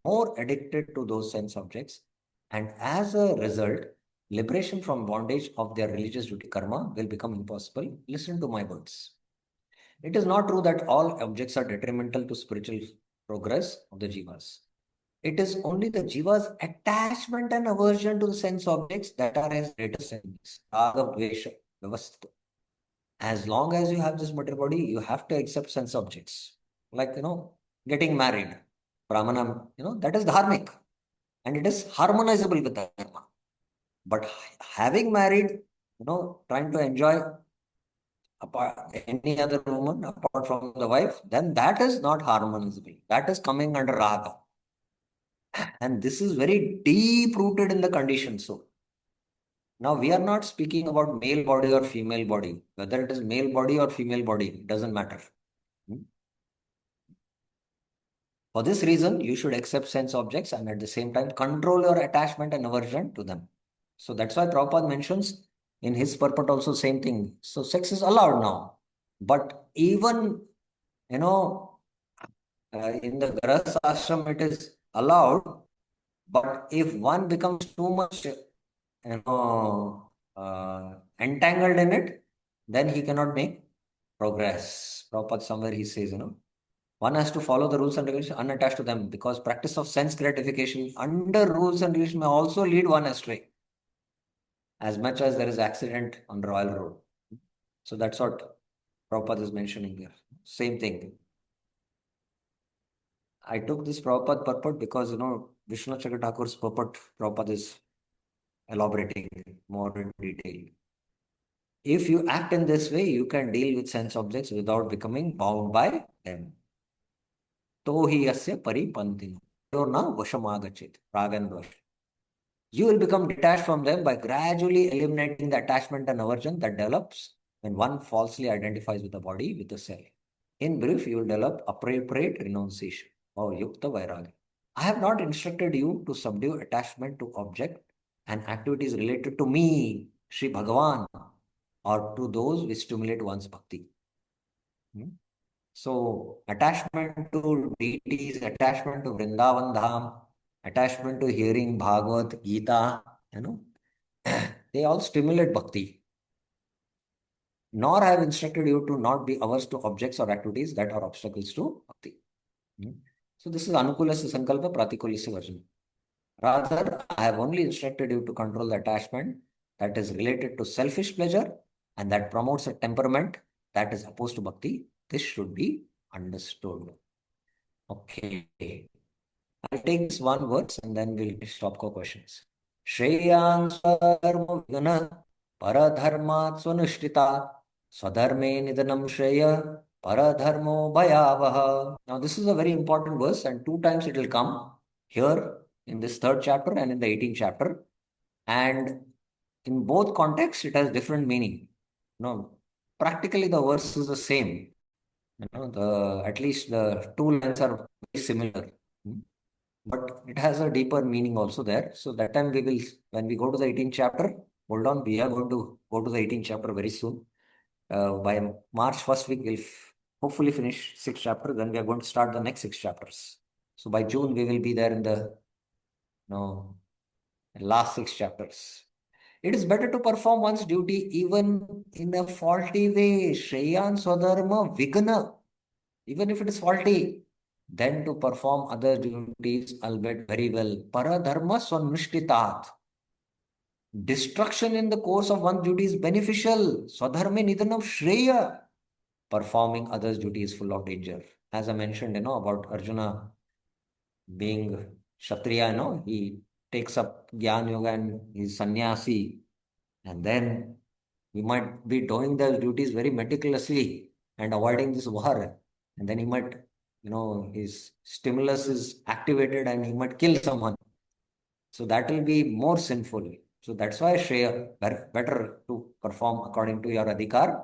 more addicted to those sense objects, and as a result, liberation from bondage of their religious duty karma will become impossible, listen to my words. It is not true that all objects are detrimental to spiritual progress of the jivas. It is only the jiva's attachment and aversion to the sense objects that are his greatest enemies. Raga, dvesha, vyavastha. As long as you have this material body, you have to accept sense objects. Like, getting married. Brahmana, that is dharmic and it is harmonizable with dharma. But having married, trying to enjoy any other woman apart from the wife, then that is not harmonizable. That is coming under raga. And this is very deep rooted in the condition. So now we are not speaking about male body or female body. Whether it is male body or female body, it doesn't matter. Hmm? For this reason, you should accept sense objects and at the same time control your attachment and aversion to them. So that's why Prabhupada mentions in his purport also same thing. So sex is allowed now. But even, in the Grahastha ashram it is allowed. But if one becomes too much, entangled in it, then he cannot make progress. Prabhupada somewhere he says, one has to follow the rules and regulations unattached to them because practice of sense gratification under rules and regulations may also lead one astray as much as there is accident on the royal road. So that's what Prabhupada is mentioning here. Same thing. I took this Prabhupada purport because, Vishnu Chakra Thakur's purport, Prabhupada is elaborating more in detail. If you act in this way, you can deal with sense objects without becoming bound by them. To hi yasya paripantino. Na vashamagachit. Ragan dosh. You will become detached from them by gradually eliminating the attachment and aversion that develops when one falsely identifies with the body, with the self. In brief, you will develop appropriate renunciation or yukta vairagya. I have not instructed you to subdue attachment to object and activities related to me, Sri Bhagavan, or to those which stimulate one's bhakti. So, attachment to deities, attachment to Vrindavan Dham, attachment to hearing Bhagavad, Gita, they all stimulate bhakti. Nor I have instructed you to not be averse to objects or activities that are obstacles to bhakti. So, this is Anukulasya Sankalpa Pratikulasya Varjana. Rather, I have only instructed you to control the attachment that is related to selfish pleasure and that promotes a temperament that is opposed to bhakti. This should be understood. Okay. I'll take this one words and then we'll stop for questions. Shreyan swadharma vigana paradharma swanushtita swadharme nidanam shreya paradharmo bhayavaha. Now this is a very important verse and two times it will come here in this third chapter and in the 18th chapter. And in both contexts, it has different meaning. Practically the verse is the same. At least the two lines are very similar. But it has a deeper meaning also there. So that time when we go to the 18th chapter, hold on, we are going to go to the 18th chapter very soon. By March first week, we'll hopefully finish 6th chapter. Then we are going to start the next 6 chapters. So by June, we will be there in the last 6 chapters. It is better to perform one's duty even in a faulty way. Shreyan Swadharma Vigna. Even if it is faulty, then to perform other duties, albeit very well. Paradharma Swanishtitat. Destruction in the course of one's duty is beneficial. Swadharme Nidanam Shreya. Performing others' duty is full of danger. As I mentioned, about Arjuna being Kshatriya, he takes up Gyan Yoga and he's sannyasi. And then he might be doing the duties very meticulously and avoiding this war. And then he might, his stimulus is activated and he might kill someone. So that will be more sinful. So that's why Shreya, better to perform according to your adhikar,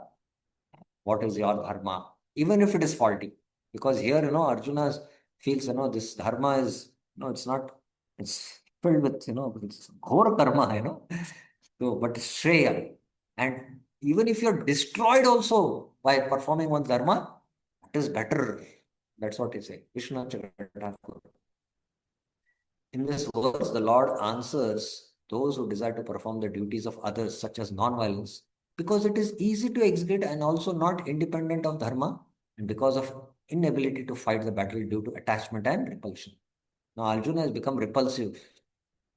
what is your dharma, even if it is faulty. Because here, Arjuna feels, this dharma is, it's not, it's filled with, it's ghor karma, So, but Shreya. And even if you're destroyed also by performing one dharma, it is better. That's what he says. Vishnu Chakra Thakur. In this verse, the Lord answers those who desire to perform the duties of others, such as non-violence, because it is easy to execute and also not independent of dharma, and because of inability to fight the battle due to attachment and repulsion. Now, Arjuna has become repulsive,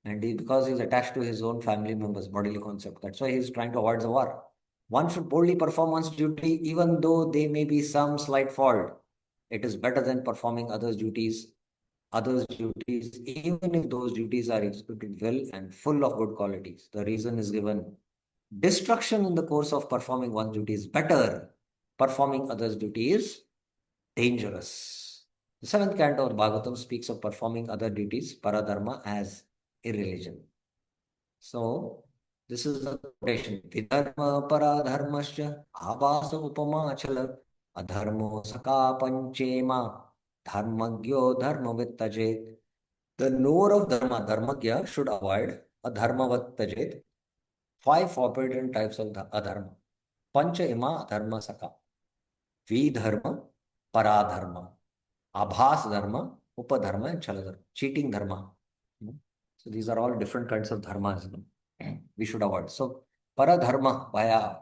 and because he's attached to his own family members, bodily concept. That's why he's trying to avoid the war. One should boldly perform one's duty, even though there may be some slight fault. It is better than performing others' duties, even if those duties are executed well and full of good qualities. The reason is given. Destruction in the course of performing one's duty is better. Performing others' duty is dangerous. The seventh canto of Bhagavatam speaks of performing other duties, paradharma, as irreligion. So, this is the quotation. Vidharma paradharmasya abhasa upama achala adharmo saka panchema dharmagyo dharmavittajet. The knower of dharma, dharmagya, should avoid adharmavattajet, five forbidden types of adharma. Pancha ima adharma saka. Vidharma, paradharma, abhas dharma, upadharma, and chaladharma. Cheating dharma. So these are all different kinds of dharmas. We should avoid. So paradharma via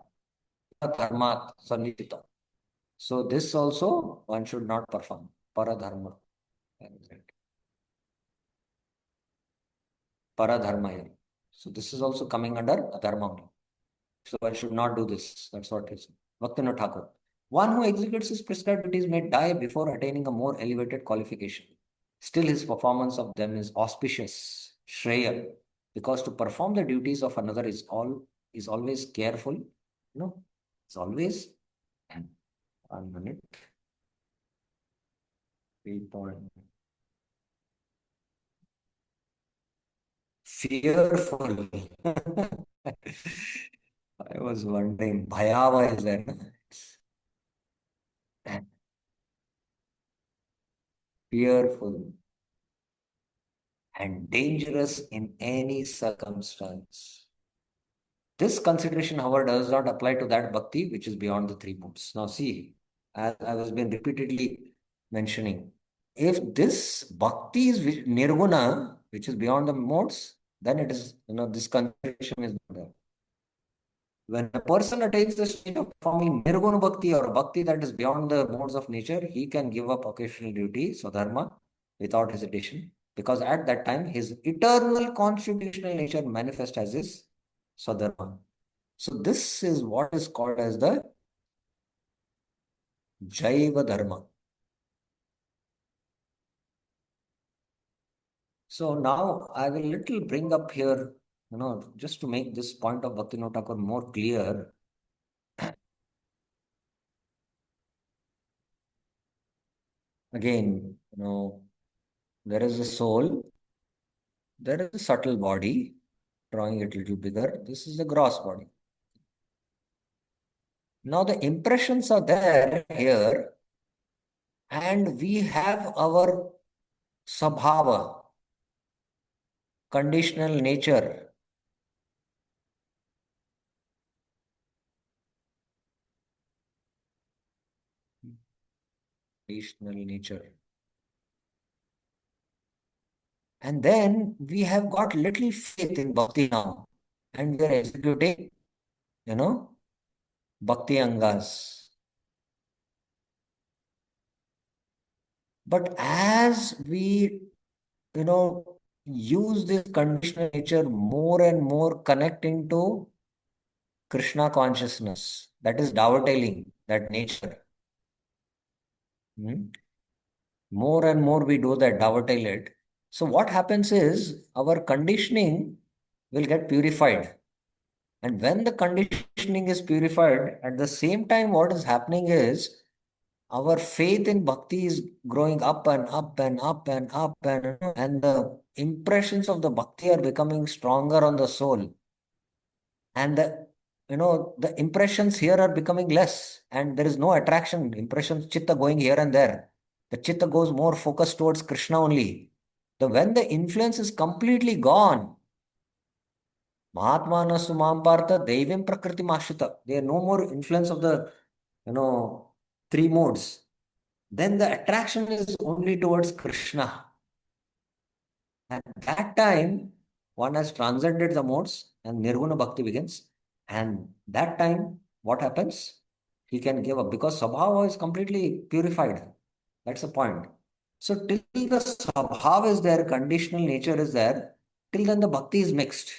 dharma sanitita. So this also one should not perform. Paradharma. Paradharma here. So this is also coming under adharma only. So one should not do this. That's what it is. Bhaktivinoda Thakur. One who executes his prescribed duties may die before attaining a more elevated qualification. Still, his performance of them is auspicious, Shreya, because to perform the duties of another is always careful. No, it's always 1 minute. 3 point. Fearful. I was wondering, Bhayava is there. Fearful and dangerous in any circumstance. This consideration, however, does not apply to that bhakti which is beyond the three modes. Now, see, as I was been repeatedly mentioning, if this bhakti is nirguna, which is beyond the modes, then it is, this consideration is not there. When a person attains the state of performing nirguna bhakti or bhakti that is beyond the modes of nature, he can give up occasional duty, swadharma, without hesitation, because at that time his eternal constitutional nature manifests as his swadharma. So this is what is called as the Jaiva Dharma. So now I will little bring up here, just to make this point of Bhaktivinoda Thakur more clear. Again, there is a soul, there is a subtle body, drawing it a little bigger. This is the gross body. Now the impressions are there here, and we have our sabhava, conditional nature. Conditional nature. And then we have got little faith in bhakti now, and we are executing, bhakti angas. But as we, use this conditional nature more and more connecting to Krishna consciousness, that is dovetailing that nature. More and more we do that, dovetail it. So what happens is our conditioning will get purified. And when the conditioning is purified, at the same time, what is happening is our faith in bhakti is growing up and up and up and up, and the impressions of the bhakti are becoming stronger on the soul. And the impressions here are becoming less, and there is no attraction. Impressions, chitta going here and there. The chitta goes more focused towards Krishna only. When the influence is completely gone, Mahatmana Sumam Partha Devim Prakriti Mashrita. There are no more influence of the, three modes. Then the attraction is only towards Krishna. At that time, one has transcended the modes and Nirguna Bhakti begins. And that time, what happens? He can give up because Sabhava is completely purified. That's the point. So till the Sabhava is there, conditional nature is there, till then the Bhakti is mixed.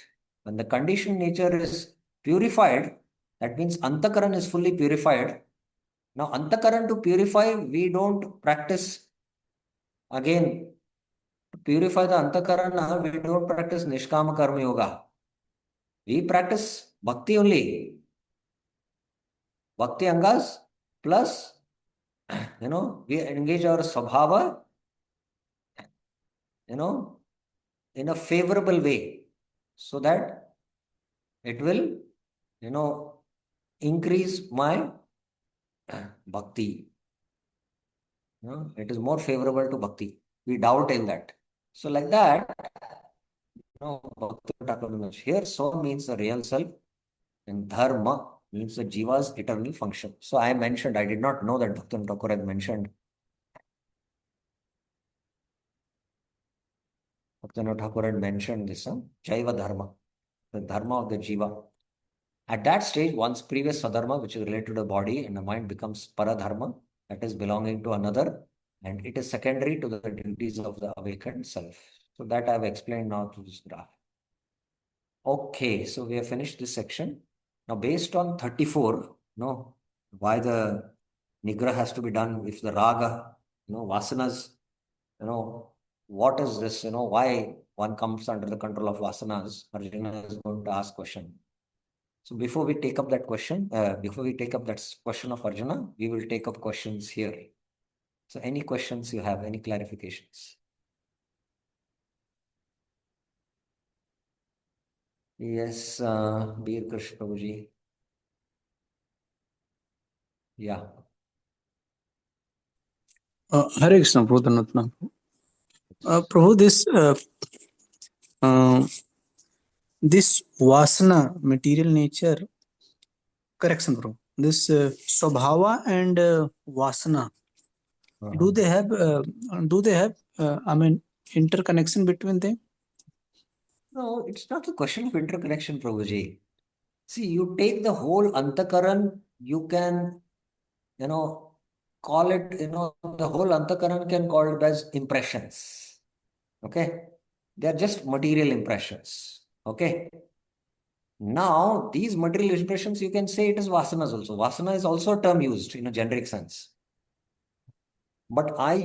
When the conditioned nature is purified, That means Antakaran is fully purified. Now, Antakaran to purify, we don't practice again. To purify the Antakarana, we don't practice Nishkama Karma Yoga. We practice Bhakti only. Bhakti Angas plus, we engage our Swabhava, in a favorable way so that it will, increase my bhakti. It is more favorable to bhakti. We doubt in that. So like that, Bhakti Thakur means here, so means the real self, and dharma means the jiva's eternal function. So I mentioned, I did not know that Bhakti Thakur had mentioned. Bhakti Thakur had mentioned this, Jaiva Dharma, the dharma of the jiva. At that stage, one's previous sadharma, which is related to the body and the mind, becomes paradharma, that is belonging to another, and it is secondary to the duties of the awakened self. So that I have explained now through this graph. Okay, so we have finished this section. Now, based on 34, why the nigra has to be done if the raga, vasanas, what is this, why one comes under the control of vasanas, Arjuna is going to ask question. So before we take up that question, question of Arjuna, we will take up questions here. So any questions you have, any clarifications? Yes, Bir Krish Prabhuji. Yeah. Hare Krishna, Prabhu Dhanatna. Prabhu, this vasana, material nature, correction, Prabhu. This swabhava and vasana, do they have, interconnection between them? No, it's not a question of interconnection, Prabhuji. See, you take the whole Antakaran, you can, call it, the whole Antakaran can call it as impressions. Okay? They are just material impressions. Okay? Now, these material impressions, you can say it is vasanas also. Vasana is also a term used in a generic sense. But I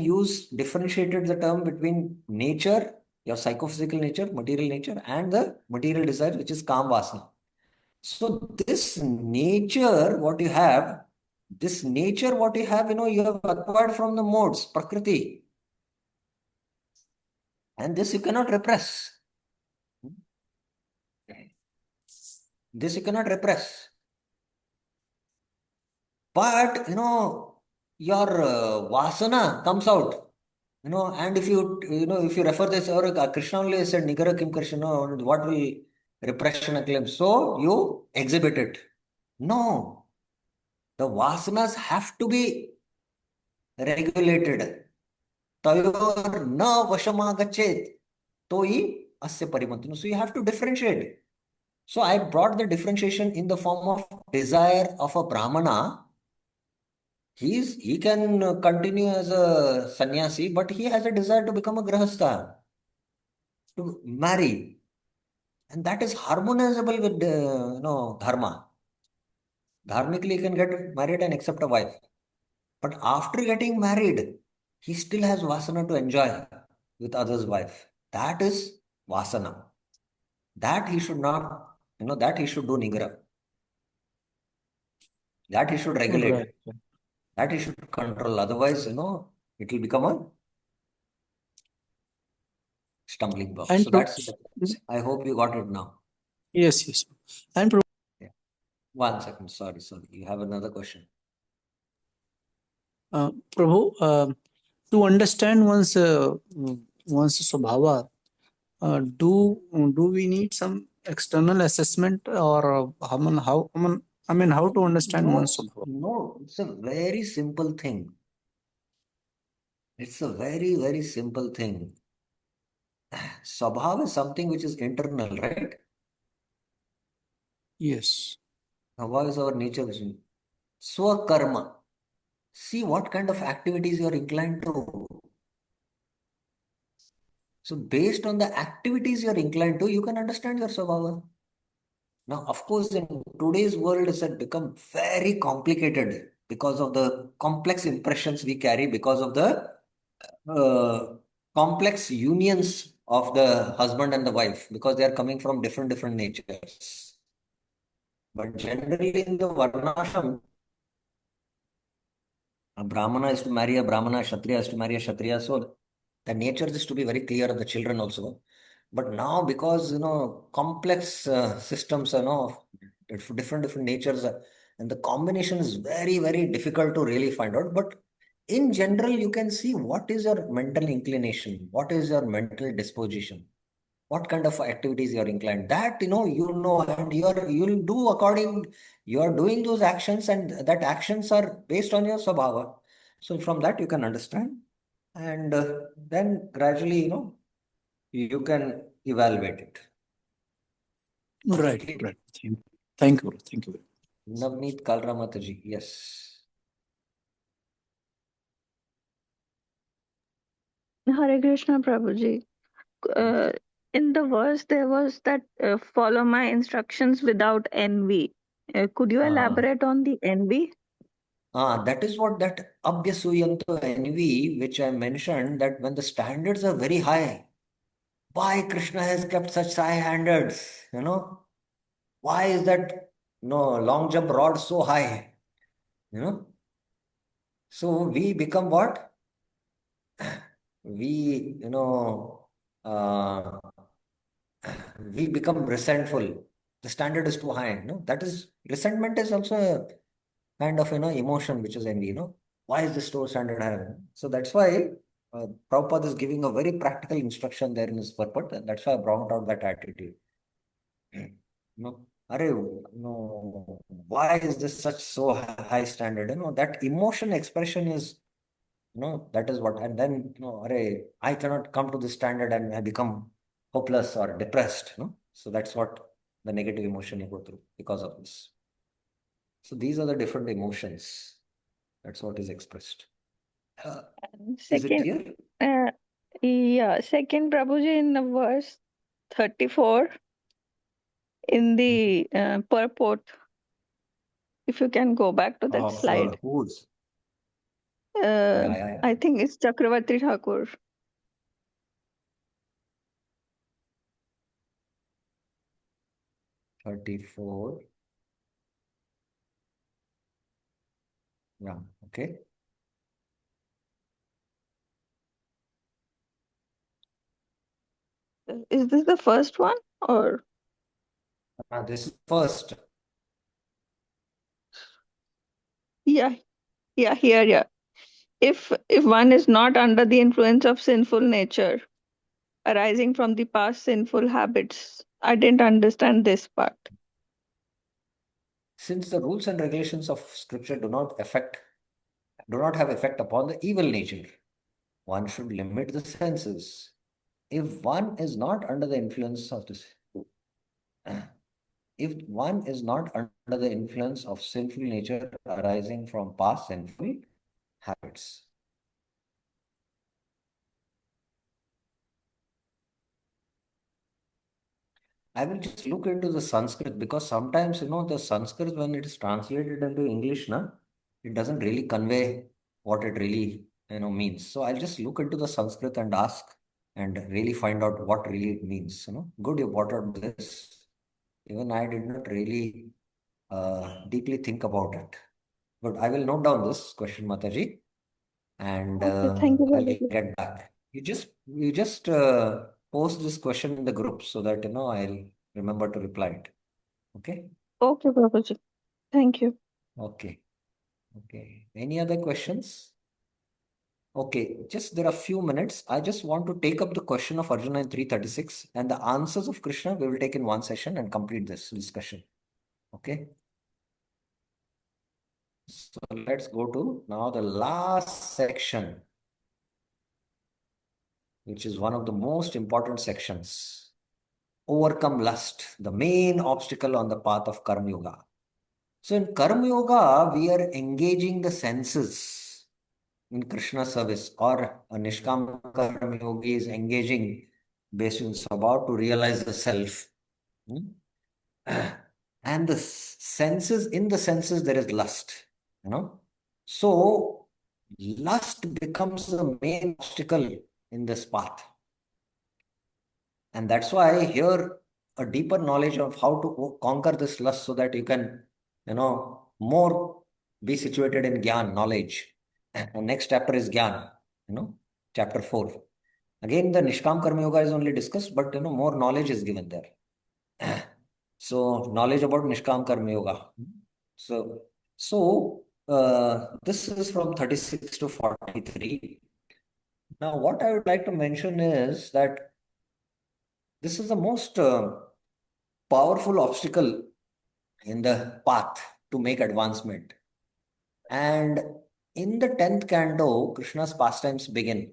differentiated the term between nature, your psychophysical nature, material nature, and the material desire, which is kam vasana. So this nature, what you have, you have acquired from the modes, prakriti. And this you cannot repress. This you cannot repress. But, your vasana comes out, and if you refer this, or Krishna only said, Nigara Kim Krishna, what will repression claim? So you exhibit it. No, the vasanas have to be regulated. Tayor na vashamagachet toi asya parimantanu. So you have to differentiate. So I brought the differentiation in the form of desire of a Brahmana. He can continue as a sannyasi, but he has a desire to become a grahastha, to marry. And that is harmonizable with, dharma. Dharmically, he can get married and accept a wife. But after getting married, he still has vasana to enjoy with others' wife. That is vasana. That he should not, that he should do nigra. That he should regulate. Right. That he should control. Otherwise, it will become a stumbling block. And So that's the difference. I hope you got it now. Yes. And Prabhu, Yeah. 1 second. Sorry. You have another question. Prabhu, to understand one's swabhava, do we need some external assessment, or how to understand one's swabhava? No, it's a very simple thing. It's a very, very simple thing. Swabhava is something which is internal, right? Yes. Swabhava is our nature. Swakarma. See what kind of activities you are inclined to. So based on the activities you are inclined to, you can understand your swabhava. Now, of course, in today's world, it's become very complicated because of the complex impressions we carry, because of the uh, complex unions of the husband and the wife, because they are coming from different natures. But generally, in the Varnashram, a Brahmana is to marry a Brahmana, a Kshatriya is to marry a Kshatriya. So the nature is to be very clear of the children also. But now, because complex systems, of different natures, and the combination is very difficult to really find out. But in general, you can see what is your mental inclination, what is your mental disposition, what kind of activities you are inclined. That and you'll do according. You are doing those actions, and that actions are based on your swabhava. So from that you can understand, and then gradually, you can evaluate it. Right. Okay. Thank you. Thank you. Navneet Kalra Mataji, yes. Hare Krishna, Prabhuji. Uh, in the verse, there was that follow my instructions without envy. Could you Uh, elaborate on the envy? that is what that abhyasuyanto envy, which I mentioned, that when the standards are very high, why Krishna has kept such high standards? Why is that long jump rod so high? You know, so we become what? We, uh, we become resentful. The standard is too high. That is resentment is also a kind of emotion which is envy. Why is the store standard high? So that's why Prabhupada is giving a very practical instruction there in his purport, and that's why I brought out that attitude. No, no, why is this such so high standard? That emotion expression is, that is what, and then, I cannot come to this standard and I become hopeless or depressed, So that's what the negative emotion you go through because of this. So these are the different emotions. That's what is expressed. Is it Second, clear? second, Prabhuji, in the verse 34, in the purport, if you can go back to that Of slide. whose? Uh, Yeah. I think it's Chakravarti Thakur. 34. Yeah, okay. Is this the first one or? This is first. Yeah, here, yeah. If one is not under the influence of sinful nature arising from the past sinful habits, I didn't understand this part. Since the rules and regulations of scripture do not have effect upon the evil nature, one should limit the senses. If one is not under the influence of this, if one is not under the influence of sinful nature arising from past sinful habits. I will just look into the Sanskrit, because sometimes, the Sanskrit, when it is translated into English, it doesn't really convey what it really, means. So I'll just look into the Sanskrit and ask and really find out what really it means. Good you brought out this. Even I did not really deeply think about it. But I will note down this question, Mataji, and Okay, thank you, I'll Prabhuji. get back. You just post this question in the group so that I'll remember to reply it. Okay. Okay, Prabhuji. Thank you. Okay. Any other questions? Okay, just there are few minutes. I just want to take up the question of Arjuna in 336, and the answers of Krishna we will take in one session and complete this discussion. Okay. So let's go to now the last section, which is one of the most important sections. Overcome lust, the main obstacle on the path of Karma Yoga. So in Karma Yoga, we are engaging the senses in Krishna service, or a Nishkam Karma Yogi is engaging based on Swabhav to realize the self. And the senses, in the senses, there is lust, So lust becomes the main obstacle in this path. And that's why here a deeper knowledge of how to conquer this lust so that you can, more be situated in Gyan, knowledge. And next chapter is Gyan, chapter 4. Again, the Nishkam Karma Yoga is only discussed, but more knowledge is given there. So knowledge about Nishkam Karma Yoga. So this is from 36 to 43. Now, what I would like to mention is that this is the most powerful obstacle in the path to make advancement. And in the 10th canto, Krishna's pastimes begin.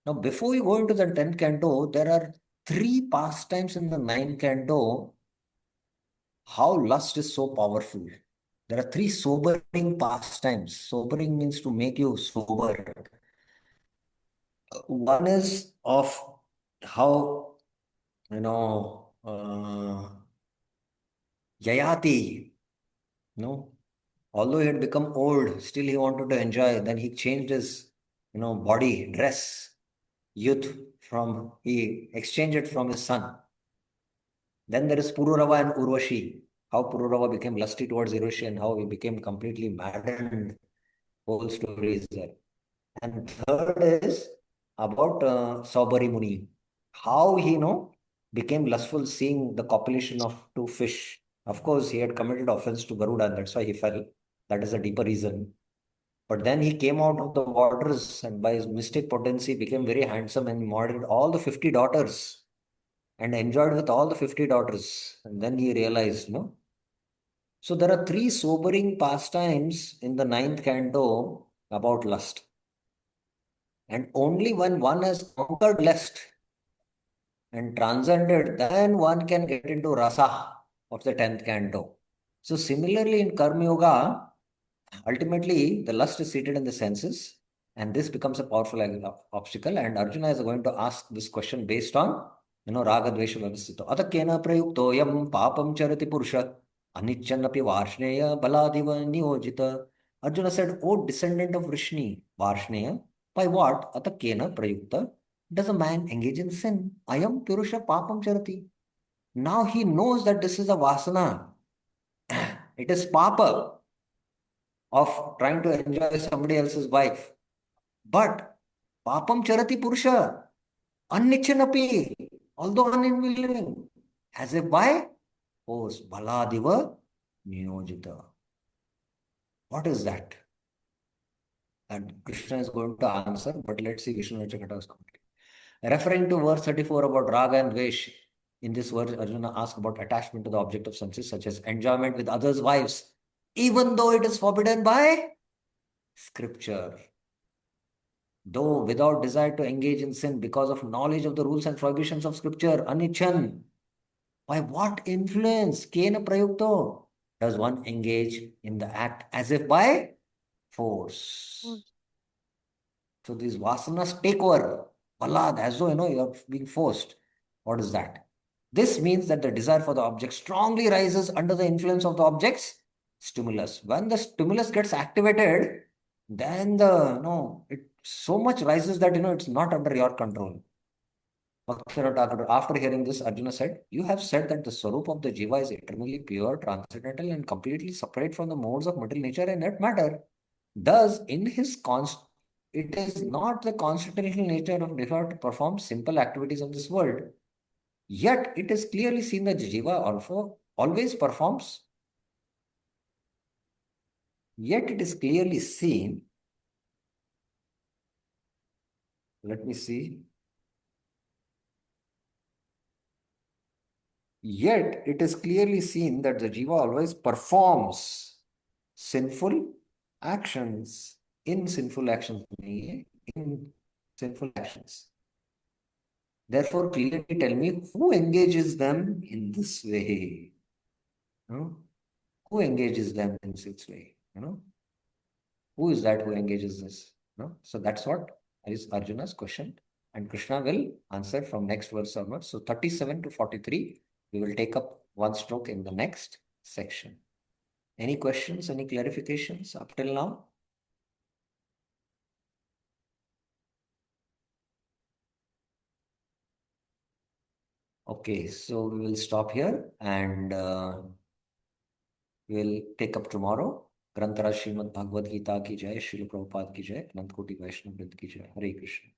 Now, before we go into the 10th canto, there are 3 pastimes in the 9th canto. How lust is so powerful. There are 3 sobering pastimes. Sobering means to make you sober. One is of how, Yayati, although he had become old, still he wanted to enjoy. Then he changed his, body, dress, youth he exchanged it from his son. Then there is Pururava and Urvashi, how Pururava became lusty towards Urvashi and how he became completely maddened. Whole story is there. And third is about Saubari Muni, how he, became lustful seeing the copulation of 2 fish. Of course, he had committed offense to Garuda, and that's why he fell. That is a deeper reason. But then he came out of the waters and by his mystic potency became very handsome and married all the 50 daughters and enjoyed with all the 50 daughters. And then he realized, So there are 3 sobering pastimes in the 9th canto about lust. And only when one has conquered lust and transcended, then one can get into rasa of the 10th canto. So similarly in Karma Yoga, ultimately the lust is seated in the senses and this becomes a powerful obstacle. And Arjuna is going to ask this question based on, raga dvesha vyavasthito. Atakena prayukto yam papam charati purusha anichanapi varshneya baladiva niyojita. Arjuna said, O descendant of Vrishni, Varshneya, by what? Atakena prayukta does a man engage in sin? Ayam purusha papam charati. Now he knows that this is a vasana. It is papa of trying to enjoy somebody else's wife. But papam charati purusha, annichanapi, although unwilling, as if by force, baladiva niyojita. What is that? And Krishna is going to answer, but let's see Vishnu Chakata's comment. Referring to verse 34 about raga and dvesh, in this verse, Arjuna asks about attachment to the object of senses, such as enjoyment with others' wives, even though it is forbidden by scripture. Though without desire to engage in sin because of knowledge of the rules and prohibitions of scripture, anichan, by what influence, kena prayukto, does one engage in the act as if by force? So these vasanas take over. Balad, as though, you're being forced. What is that? This means that the desire for the object strongly rises under the influence of the object's stimulus. When the stimulus gets activated, then it so much rises that, it's not under your control. After hearing this, Arjuna said, you have said that the Swarup of the Jiva is eternally pure, transcendental, and completely separate from the modes of material nature and net matter. Thus, in his it is not the constitutional nature of Jiva to perform simple activities of this world. Yet, it is clearly seen that Jiva also always performs. Yet, it is clearly seen. Let me see. Yet, it is clearly seen that the Jiva always performs sinful actions. In sinful actions. Therefore, clearly tell me who engages them in this way. Who engages them in this way? Who is that who engages this? So that's what is Arjuna's question. And Krishna will answer from next verse onwards. So 37 to 43, we will take up one stroke in the next section. Any questions, any clarifications up till now? Okay, so we will stop here and we'll take up tomorrow. ग्रंथराज Shrimad Bhagavat Gita की जय, श्रील प्रभुपाद की जय, अनंत कोटि वैष्णव वृंद की जय। हरे कृष्ण।